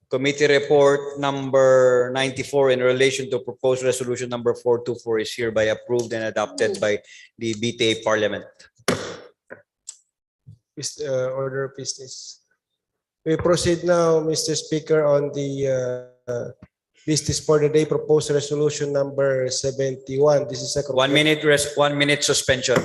committee report number 94 in relation to proposed resolution number 424 is hereby approved and adopted by the BTA Parliament. Order of business. We proceed now, Mr. Speaker, on the business for the day proposed resolution number 71. This is a 1 minute suspension.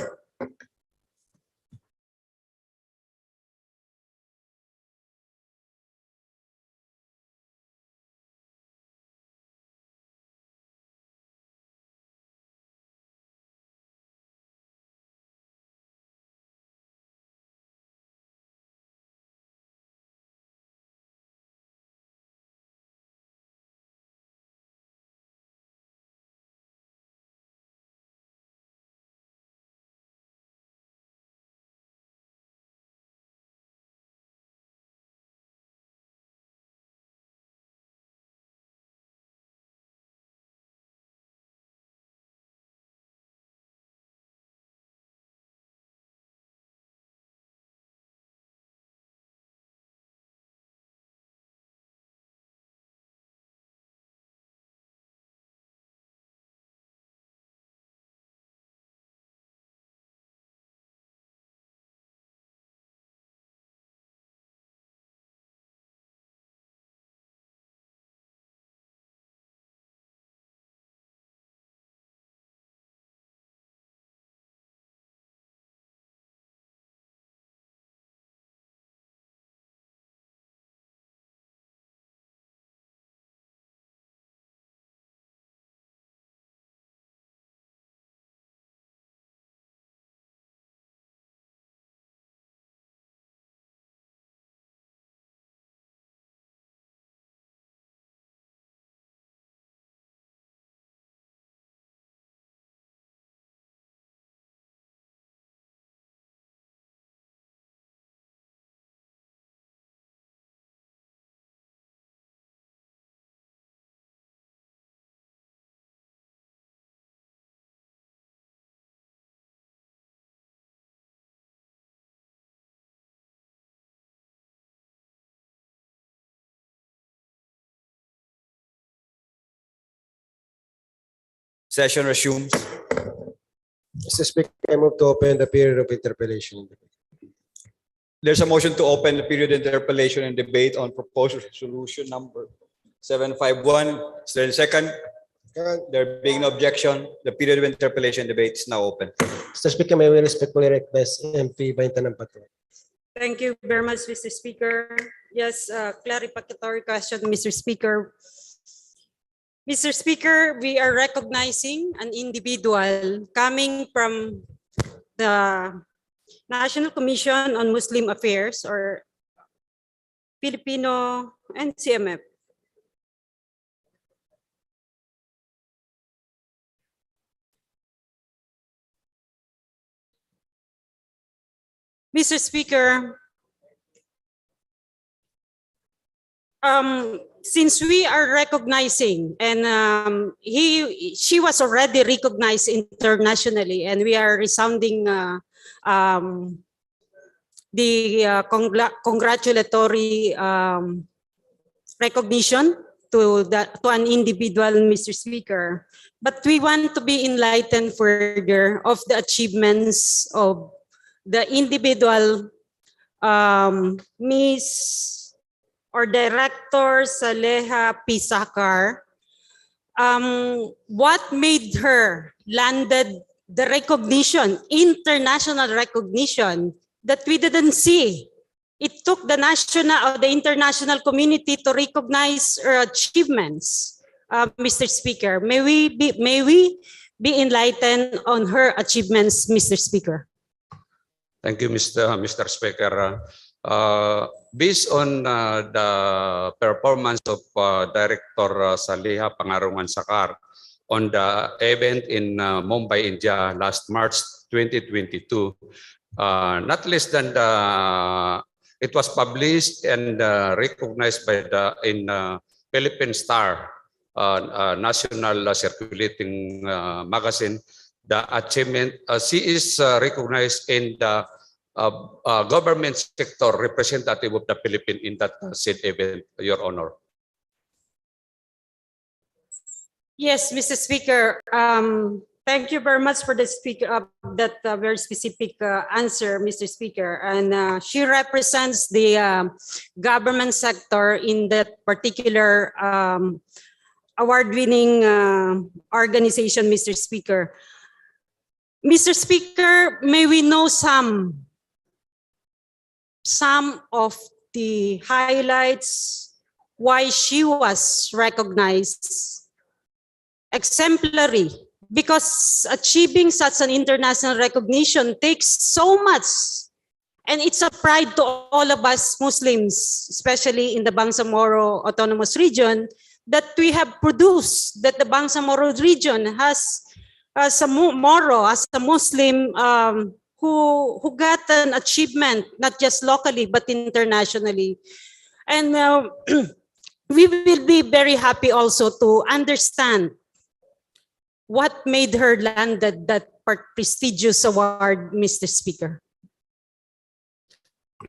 Session resumes. Mr. Speaker, I move to open the period of interpellation. There's a motion to open the period of interpellation and debate on proposed resolution number 751. Is there a second? There being no objection, the period of interpellation debate is now open. Mr. Speaker, may we respectfully request MP Baintanampato. Thank you very much, Mr. Speaker. Yes, clarificatory question, Mr. Speaker. Mr. Speaker, we are recognizing an individual coming from the National Commission on Muslim Affairs, or Filipino NCMF. Mr. Speaker, since we are recognizing, and she was already recognized internationally, and we are resounding congratulatory recognition to an individual, Mr. Speaker. But we want to be enlightened further of the achievements of the individual Miss or Director Saleha Pisakar. What made her landed the recognition, international recognition, that we didn't see? It took the national or the international community to recognize her achievements. Mr. Speaker, may we be enlightened on her achievements, Mr. Speaker? Thank you, Mr. Speaker. Based on the performance of Director Saleha Pangarungan Sakar on the event in Mumbai, India last March 2022, not less than it was published and recognized by in Philippine Star, national circulating magazine. The achievement, she is recognized in the government sector representative of the Philippines in that said event, Your Honor. Yes, Mr. Speaker. Thank you very much for the speaker that very specific answer, Mr. Speaker. And she represents the government sector in that particular award-winning organization, Mr. Speaker. Mr. Speaker, may we know some of the highlights why she was recognized exemplary? Because achieving such an international recognition takes so much, and it's a pride to all of us Muslims, especially in the Bangsamoro Autonomous Region, that we have produced, that the Bangsamoro region has as a Moro, as a Muslim who got an achievement, not just locally, but internationally. And we will be very happy also to understand what made her landed that prestigious award, Mr. Speaker.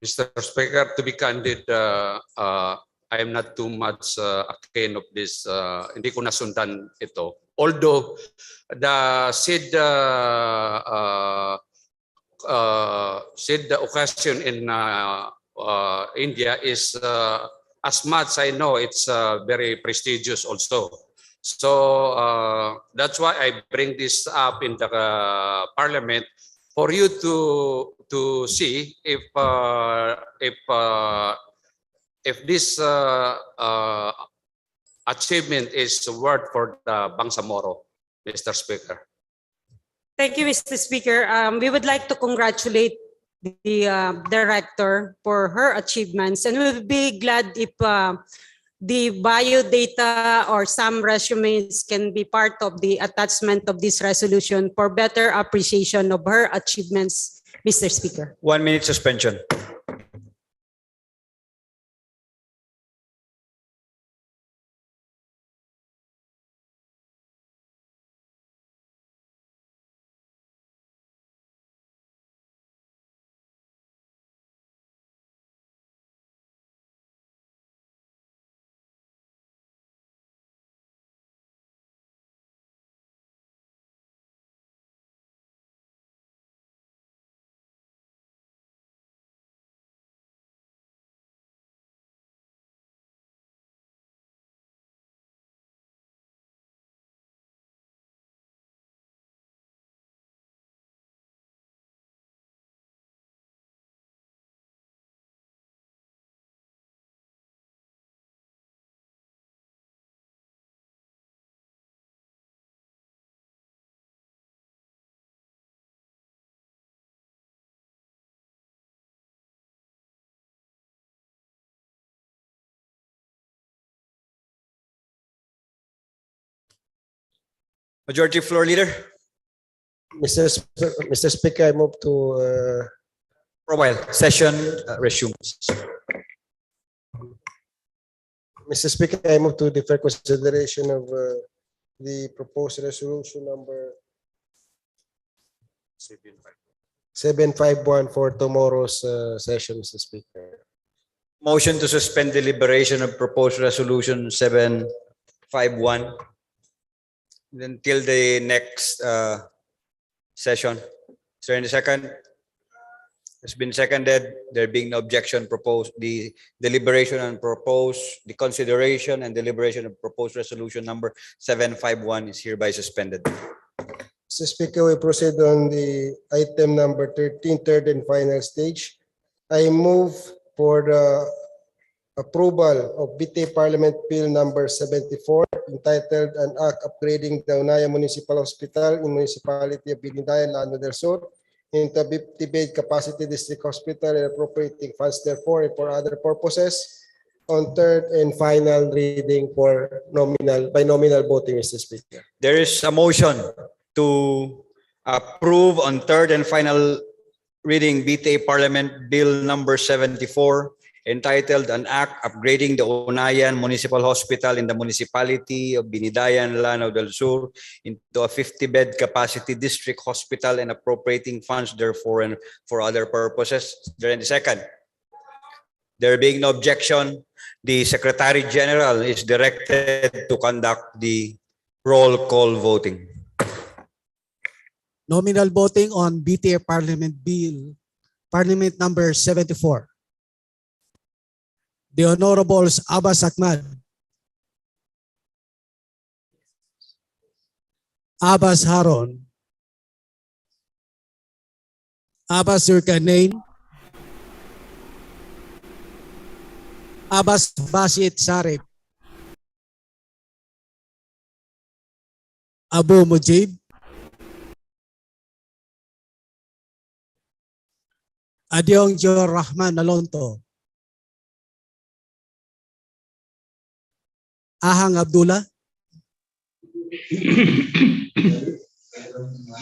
Mr. Speaker, to be candid, I am not too much a fan of this. Hindi ko nasundan ito. Although the said occasion in India is, as much I know, it's very prestigious also. So that's why I bring this up in the Parliament for you to see if this achievement is worth for the Bangsamoro, Mr. Speaker. Thank you, Mr. Speaker. We would like to congratulate the director for her achievements, and we would be glad if the bio data or some resumes can be part of the attachment of this resolution for better appreciation of her achievements, Mr. Speaker. 1 minute suspension. Majority Floor Leader. Mr. Speaker, I move to For a while, session resumes. Mr. Speaker, I move to defer consideration of the proposed resolution number 751 for tomorrow's session, Mr. Speaker. Motion to suspend deliberation of proposed resolution 751 until the next session. Is there any second? It's been seconded. There being no objection, proposed the deliberation and the consideration and deliberation of proposed resolution number 751 is hereby suspended. Mr. Speaker, we proceed on the item number 13, third and final stage. I move for the approval of BTA Parliament Bill number 74 entitled An Act Upgrading the Unaya Municipal Hospital in Municipality of Bindayan, Lano del Sur into a 50-bed capacity district hospital and appropriating funds therefore and for other purposes on third and final reading for by nominal voting, Mr. Speaker. There is a motion to approve on third and final reading BTA Parliament Bill number 74 entitled An Act Upgrading the Unayan Municipal Hospital in the Municipality of Binidayan, Lanao del Sur into a 50-bed capacity district hospital and appropriating funds therefore and for other purposes. Is there any second? There being no objection, the Secretary General is directed to conduct the roll call voting. Nominal voting on BTA Parliament Bill, Parliament number 74. The Honorables Abbas Ahmad, Abbas Haron, Abbas Zulkarnain, Abbas Basit Sarip, Abu Mujib, Adyong Jor Rahman Alonto, Ahang Abdullah,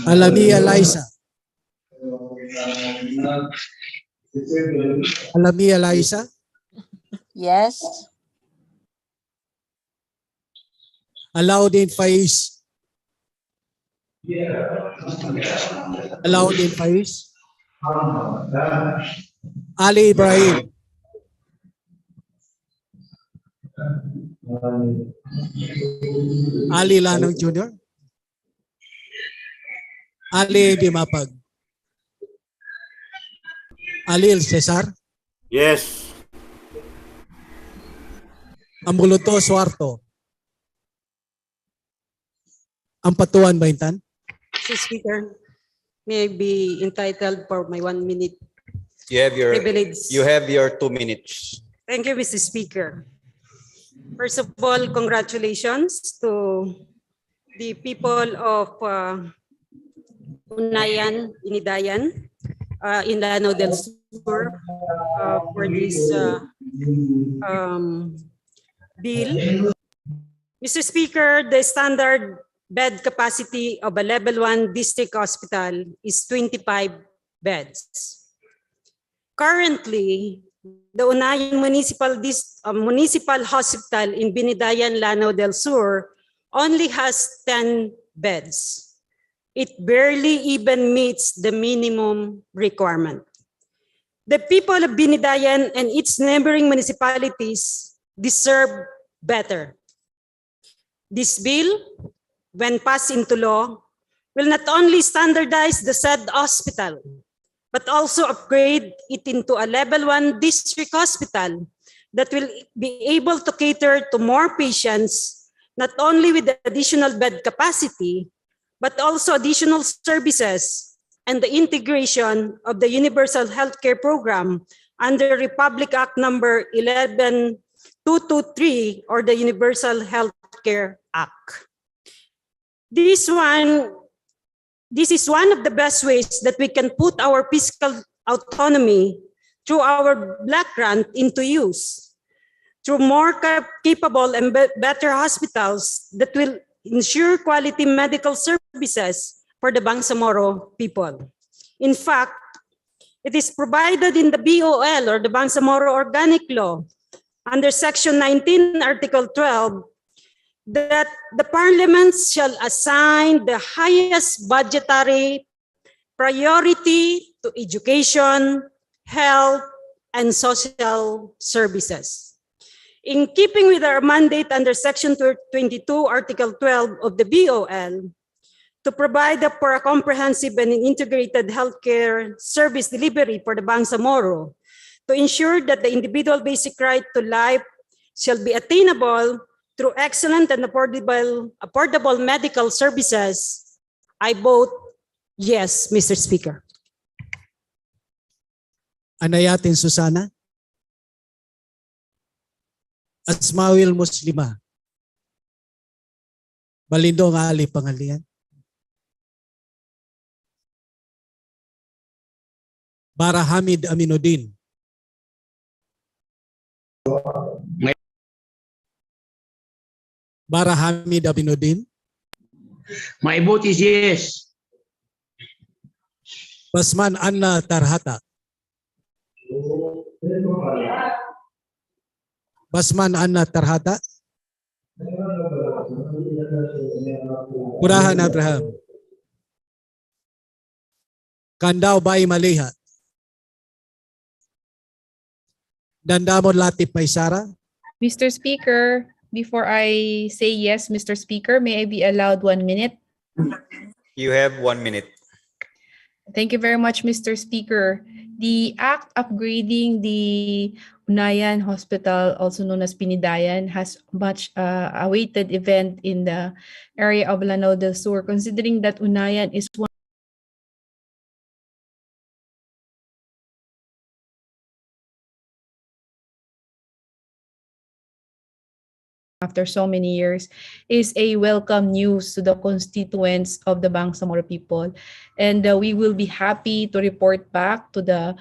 Alami Eliza, Alami Eliza, Yes. Alauddin Faiz, Alauddin Faiz, Ali Ibrahim, Ali Lanang Jr., Ali Dimapag, Alil Cesar, Yes. Ambuluto Suarto, Ampatuan Baintan. Mr. Speaker, may I be entitled for my 1 minute You have privilege? you have your 2 minutes. Thank you, Mr. Speaker. First of all, congratulations to the people of Unayan, Binidayan, in Lanao del Sur for this bill. Mr. Speaker, the standard bed capacity of a level 1 district hospital is 25 beds. Currently, the Unayan Municipal Hospital in Binidayan, Lanao del Sur only has 10 beds. It barely even meets the minimum requirement. The people of Binidayan and its neighboring municipalities deserve better. This bill, when passed into law, will not only standardize the said hospital, but also upgrade it into a level 1 district hospital that will be able to cater to more patients, not only with the additional bed capacity, but also additional services and the integration of the Universal Healthcare Program under Republic Act number 11223 or the Universal Healthcare Act. This is one of the best ways that we can put our fiscal autonomy through our Black grant into use, through more capable and better hospitals that will ensure quality medical services for the Bangsamoro people. In fact, it is provided in the BOL or the Bangsamoro Organic Law under Section 19, Article 12, that the parliaments shall assign the highest budgetary priority to education, health, and social services. In keeping with our mandate under Section 22, Article 12 of the BOL, to provide for a comprehensive and integrated healthcare service delivery for the Bangsamoro, to ensure that the individual basic right to life shall be attainable through excellent and affordable medical services, I vote yes, Mr. Speaker. Anayatin Susana. Asmawil Muslima. Balindong Ali Pangalian. Bara Hamid Aminuddin. Bara Hamid Aminuddin. My vote is yes. Basman Anna Tarhata. Basman Anna Tarhata. Kurahan Abraham. Kandao Bay Maliha. Dandamon Latif Maysara. Mr. Speaker, before I say yes, Mr. Speaker, may I be allowed 1 minute? You have 1 minute. Thank you very much, Mr. Speaker. The act upgrading the Unayan Hospital, also known as Pinidayan, has much awaited event in the area of Lanao del Sur, considering that Unayan is one after so many years, is a welcome news to the constituents of the Bangsamoro people. And we will be happy to report back to the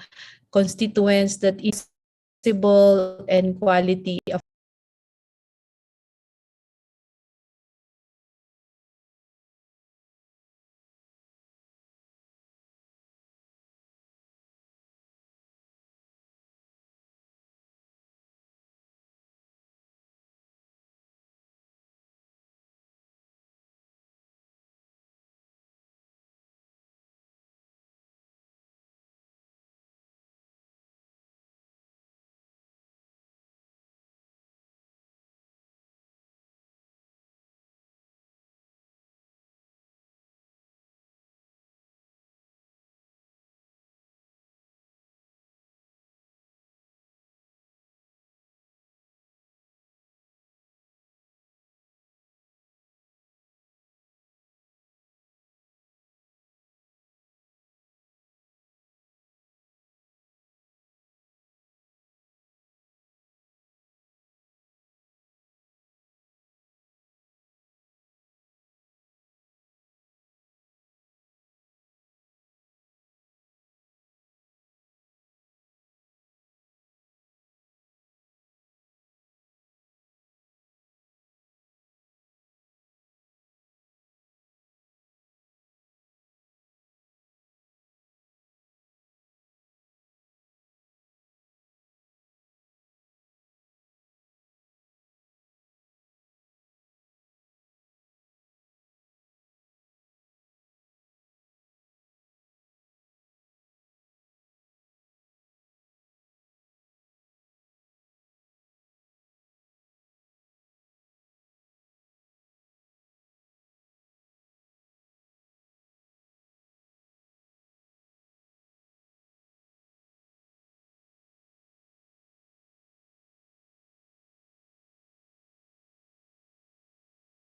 constituents that is possible and quality of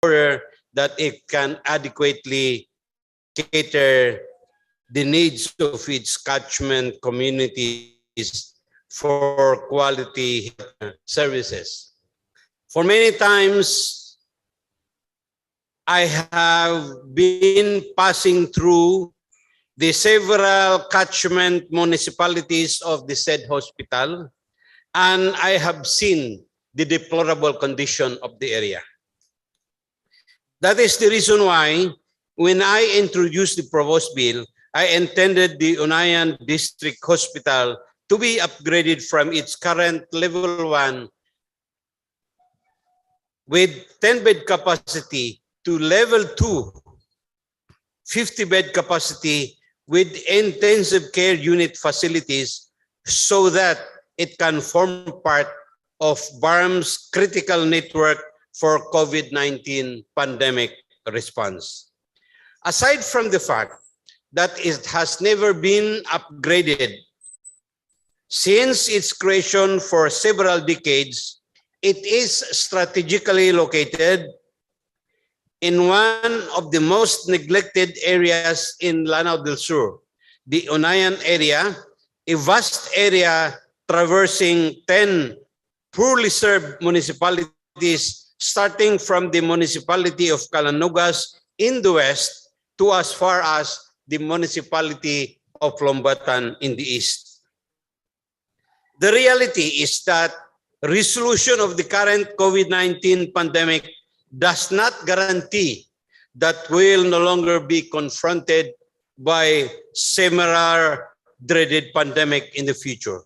order that it can adequately cater the needs of its catchment communities for quality services. For many times, I have been passing through the several catchment municipalities of the said hospital, and I have seen the deplorable condition of the area. That is the reason why when I introduced the proposed bill, I intended the Unayan District Hospital to be upgraded from its current level 1 with 10-bed capacity to level 2, 50-bed capacity with intensive care unit facilities so that it can form part of BARM's critical network for COVID-19 pandemic response. Aside from the fact that it has never been upgraded since its creation for several decades, it is strategically located in one of the most neglected areas in Lanao del Sur, the Unayan area, a vast area traversing 10 poorly served municipalities, starting from the municipality of Calanugas in the west to as far as the municipality of Lombatan in the east. The reality is that resolution of the current COVID-19 pandemic does not guarantee that we will no longer be confronted by similar dreaded pandemic in the future.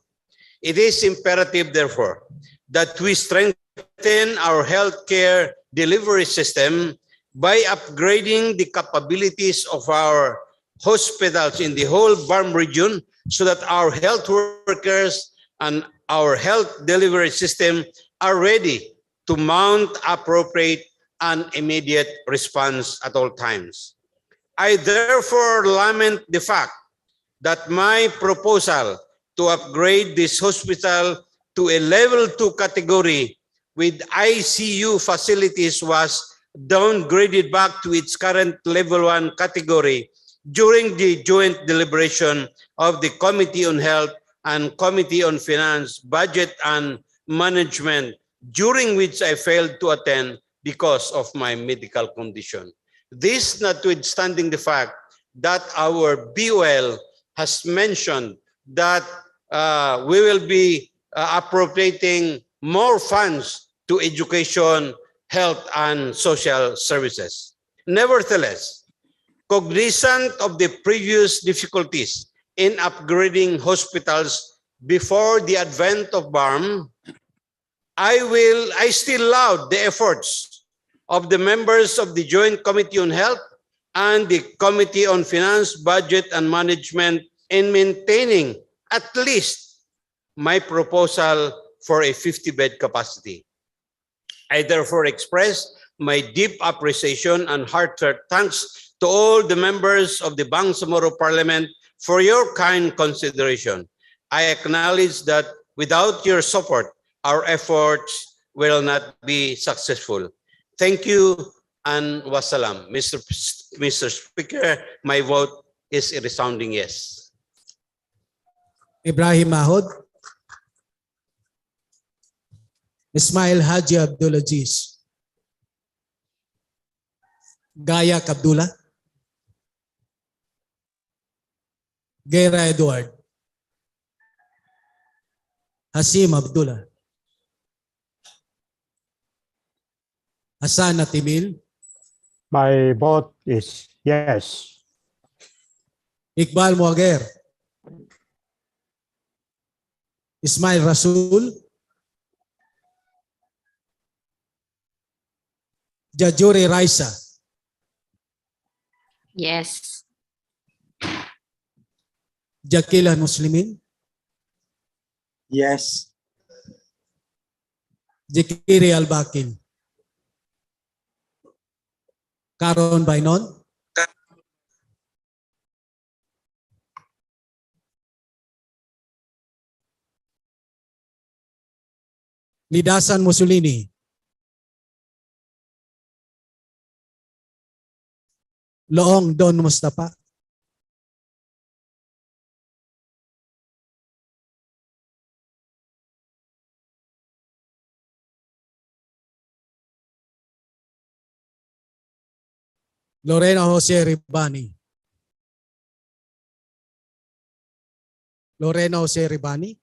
It is imperative, therefore, that we strengthen our healthcare delivery system by upgrading the capabilities of our hospitals in the whole BARM region so that our health workers and our health delivery system are ready to mount appropriate and immediate response at all times. I therefore lament the fact that my proposal to upgrade this hospital to a level 2 category with ICU facilities was downgraded back to its current level 1 category during the joint deliberation of the Committee on Health and Committee on Finance, Budget and Management, during which I failed to attend because of my medical condition. This notwithstanding the fact that our BOL has mentioned that we will be appropriating more funds to education, health, and social services. Nevertheless, cognizant of the previous difficulties in upgrading hospitals before the advent of BARM, I still laud the efforts of the members of the Joint Committee on Health and the Committee on Finance, Budget, and Management in maintaining at least my proposal for a 50-bed capacity. I therefore express my deep appreciation and heartfelt thanks to all the members of the Bangsamoro Parliament for your kind consideration. I acknowledge that without your support, our efforts will not be successful. Thank you and wassalam. Mr. Speaker, my vote is a resounding yes. Ibrahim Mahod. Ismail Haji Abdulaziz. Gaya Abdullah. Guerra Edward. Hasim Abdullah. Hassan Atimil. My vote is yes. Iqbal Muager. Ismail Rasul. Jajuri Raisa. Yes. Jakila Muslimin. Yes. Jekiri Al-Bakil. Karon Bainon. Lidasan Mussolini. Loong Don Mustafa. Lorena Jose Ribani. Lorena Jose Ribani.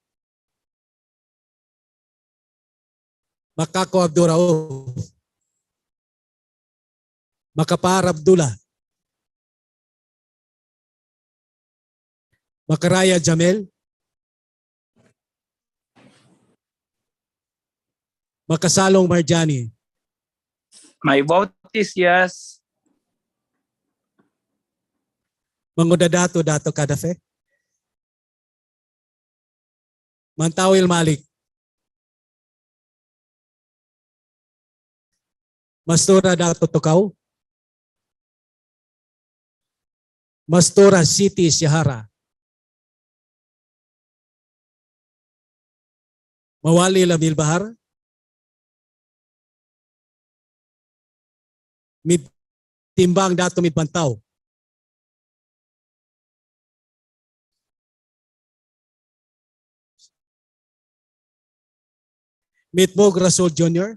Makako Abduraouf. Makapar Abdullah, Makaraya Jamel, Makasalong Marjani. My vote is yes. Mangudadato Dato Kadafe, Mantawil Malik, Mastura Dato Tukaw, Mastura City Sihara, Mawali Lamil Bahar, Mid Timbang Dato Midpantaw, Mitmog Rasul Jr.,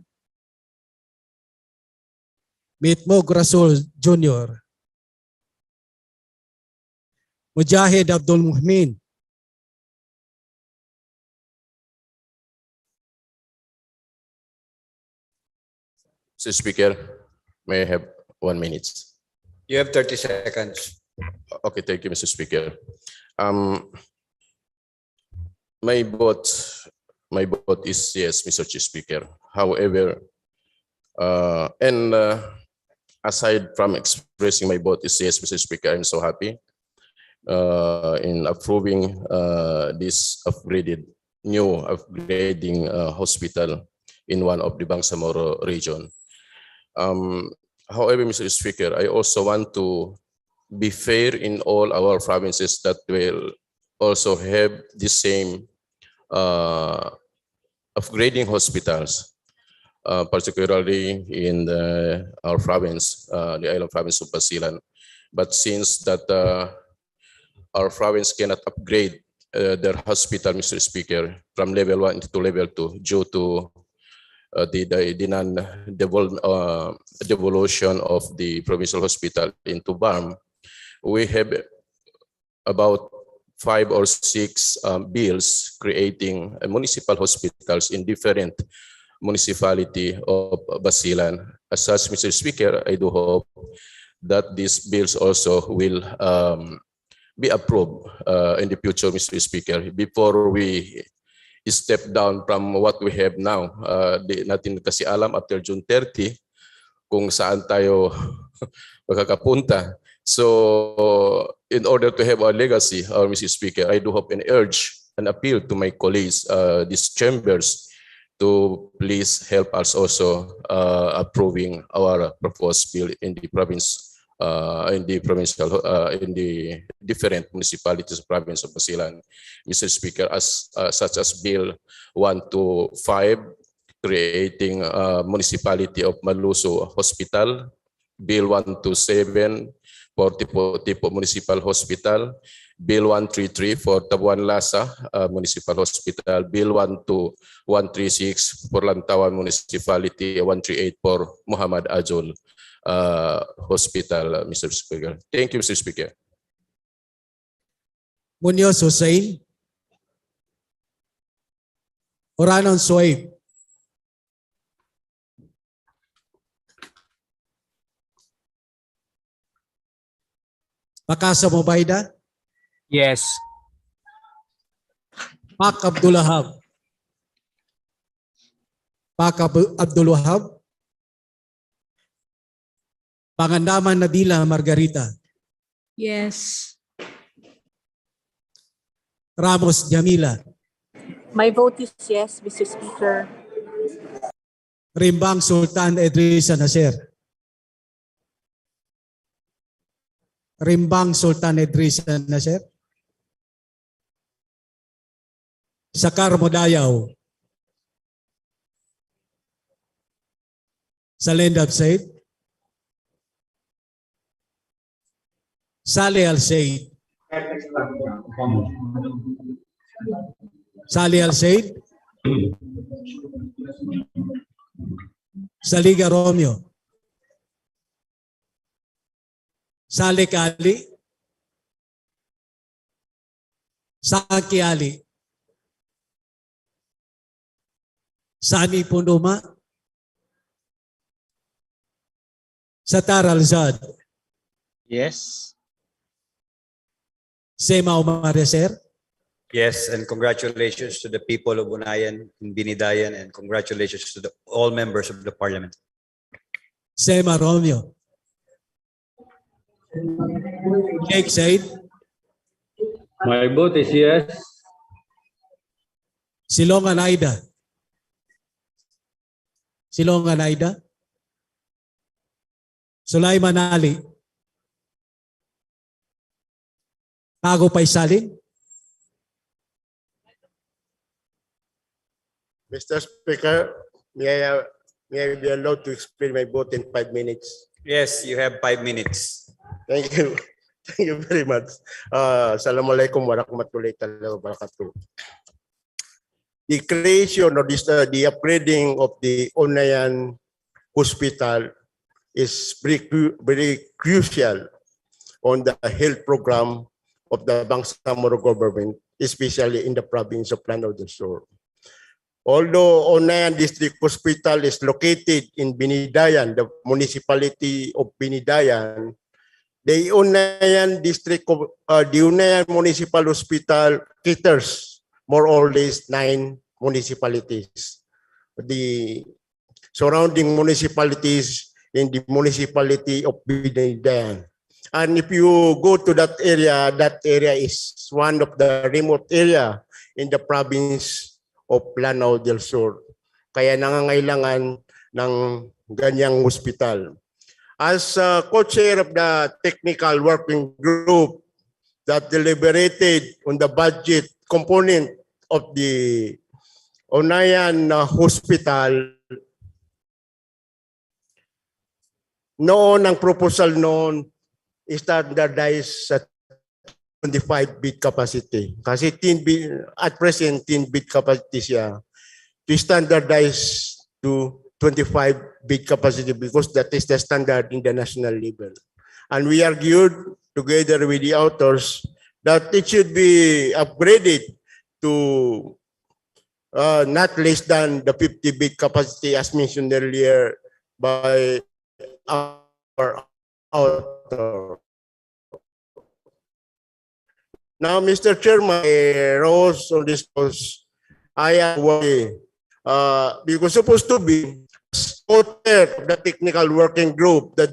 Mitmog Rasul Jr., Mujahid Abdul Muhmin, Mr. Speaker, may I have 1 minute? You have 30 seconds. Okay, thank you, Mr. Speaker. My vote is yes, Mr. Chief Speaker. However, aside from expressing my vote is yes, Mr. Speaker, I'm so happy in approving this new upgrading hospital in one of the Bangsamoro region. However, Mr. Speaker, I also want to be fair in all our provinces that will also have the same upgrading hospitals, particularly in our province, the island province of Basilan. But since that our province cannot upgrade their hospital, Mr. Speaker, from level 1 to level 2 due to the non-devolution of the provincial hospital into BARM, we have about 5 or 6 bills creating municipal hospitals in different municipality of Basilan. As such, Mr. Speaker, I do hope that these bills also will be approved in the future, Mr. Speaker, before we step down from what we have now. Di natin kasi alam after June 30 kung saan tayo makakapunta. So in order to have our legacy, Mr. Speaker, I do hope and urge and appeal to my colleagues, these chambers, to please help us also approving our proposed bill in the province, in the different municipalities of province of Basilan, Mr. Speaker, such as Bill 125, creating municipality of Maluso Hospital, Bill 127 for Tipo Municipal Hospital, Bill 133 for Tabuan Lasa Municipal Hospital, Bill 136 for Lantawan Municipality, 138 for Muhammad Ajol Hospital, Mr. Speaker. Thank you, Mr. Speaker. Munoz Hussein, Oranon Soib, Pakasa Mobaida, Yes. Pak Abdulahab, Pak Abdulwahab, Pangandaman Nabila Margarita, Yes. Ramos Jamila, My vote is yes, Mr. Speaker. Rimbang Sultan Edrisa Nasir, Rimbang Sultan Edrisa Nasir, Sakar Modayaw, Salendab Said, Saleh Al Said, Saleh Al Said, Saliga Romeo, Saleh Ali, Saki Ali, Sani Punduma, Sattar Alzad, Yes. Sema Umareser, Yes, and congratulations to the people of Unayan and Binidayan, and congratulations to all members of the parliament. Sema Romeo, Sheikh Said, My vote is yes. Silongan Aida, Silongan Aida, Sulaiman Ali, Tago Paisalin, Mr. Speaker, may I be allowed to explain my vote in 5 minutes? Yes, you have 5 minutes. Thank you. Thank you very much. Assalamualaikum warahmatullahi wabarakatuh. The creation or the upgrading of the Unayan Hospital is very crucial on the health program of the Bangsamoro government, especially in the province of Lanao del Sur. Although Unayan District Hospital is located in Binidayan, the municipality of Binidayan, the Unayan Municipal Hospital caters more or less 9 municipalities. The surrounding municipalities in the municipality of Binidayan. And if you go to that area is one of the remote area in the province of Lanao del Sur. Kaya nangangailangan ng ganyang hospital. As co-chair of the technical working group that deliberated on the budget component of the Unayan Hospital, noon ang proposal noon standardized sa 25 bed capacity. Kasi at present 10 bed capacity siya. To standardize to 25 bed capacity because that is the standard in the national level. And we argued together with the authors that it should be upgraded to not less than the 50 bed capacity as mentioned earlier by our author. Now, Mr. Chairman, rose on this post, I am worried because supposed to be co-chair of the technical working group that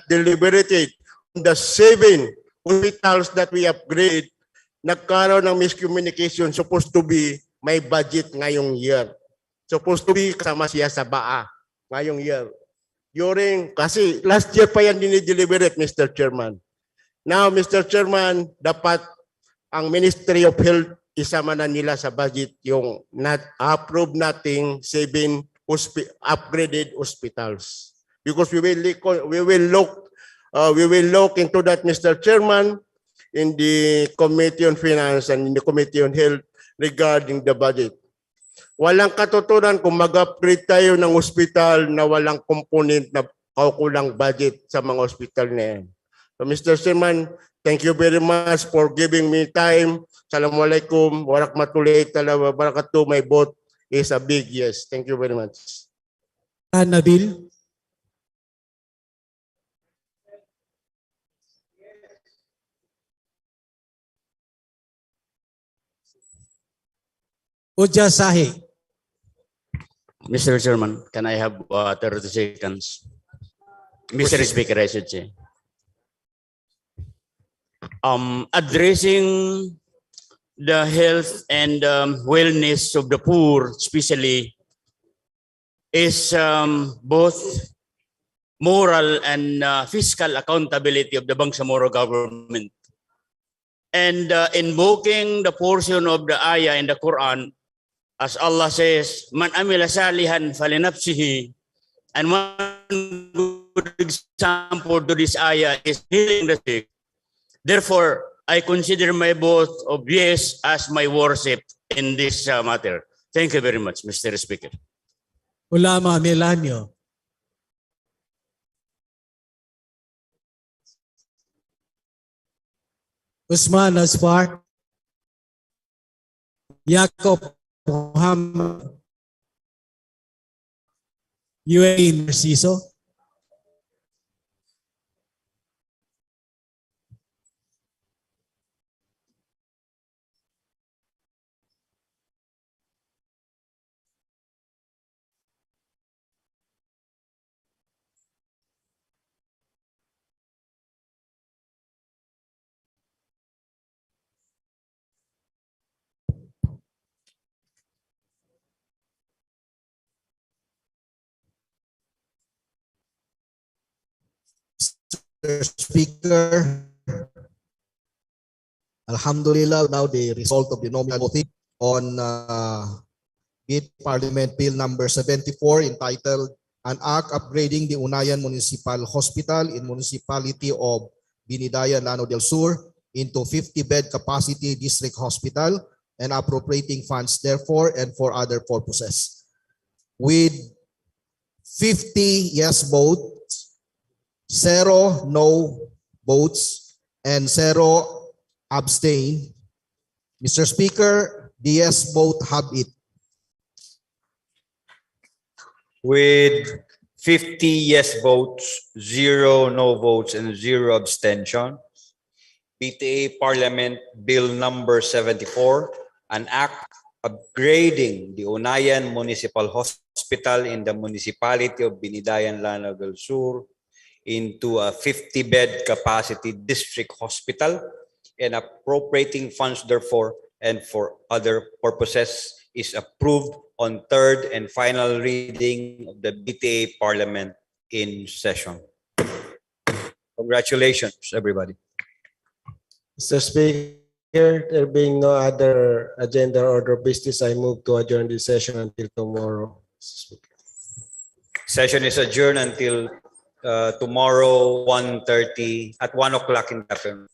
deliberated on the 7 hospitals that we upgrade, nagkaroon ng miscommunication, supposed to be may budget ngayong year. Supposed to be kasama siya sa BAA ngayong year. Kasi last year pa yan dinideliberate, Mr. Chairman. Now, Mr. Chairman, dapat ang Ministry of Health isama na nila sa budget yung approve nating 7 upgraded hospitals. Because we will look into that, Mr. Chairman, in the Committee on Finance and in the Committee on Health regarding the budget. Walang katuturan kung mag-upgrade tayo ng hospital na walang component na kaukulang budget sa mga hospital na yan. So, Mr. Chairman, thank you very much for giving me time. Assalamualaikum warahmatullahi wabarakatuh. My vote is a big yes. Thank you very much. Nabil, Uja Sahi. Mr. Chairman, can I have 30 seconds? Mr. Speaker, I should say. Addressing the health and wellness of the poor, especially, is both moral and fiscal accountability of the Bangsamoro government. And invoking the portion of the ayah in the Quran, as Allah says, "Man amila salihan falinafsihi," and one good example to this ayah is healing the sick. Therefore, I consider my vote of yes as my worship in this matter. Thank you very much, Mr. Speaker. Ulama Melanio. Usman Asfar. Jacob Muhammad. UAE Narciso. Mr. Speaker, Alhamdulillah, now the result of the nominal voting on Parliament Bill number 74 entitled An Act Upgrading the Unayan Municipal Hospital in Municipality of Binidayan, Lanao del Sur into 50-bed capacity district hospital and appropriating funds therefore and for other purposes. With 50 yes votes, 0 no votes, and 0 abstain, Mr. Speaker, the yes vote have it. With 50 yes votes, 0 no votes, and 0 abstention, BTA Parliament Bill number 74, an act upgrading the Unayan Municipal Hospital in the municipality of Binidayan, Lanao del Sur into a 50-bed capacity district hospital and appropriating funds therefore and for other purposes is approved on third and final reading of the BTA Parliament in session. Congratulations, everybody. Mr. Speaker, there being no other agenda or order of business, I move to adjourn this session until tomorrow. Session is adjourned until tomorrow 1:30 at 1 o'clock in the afternoon.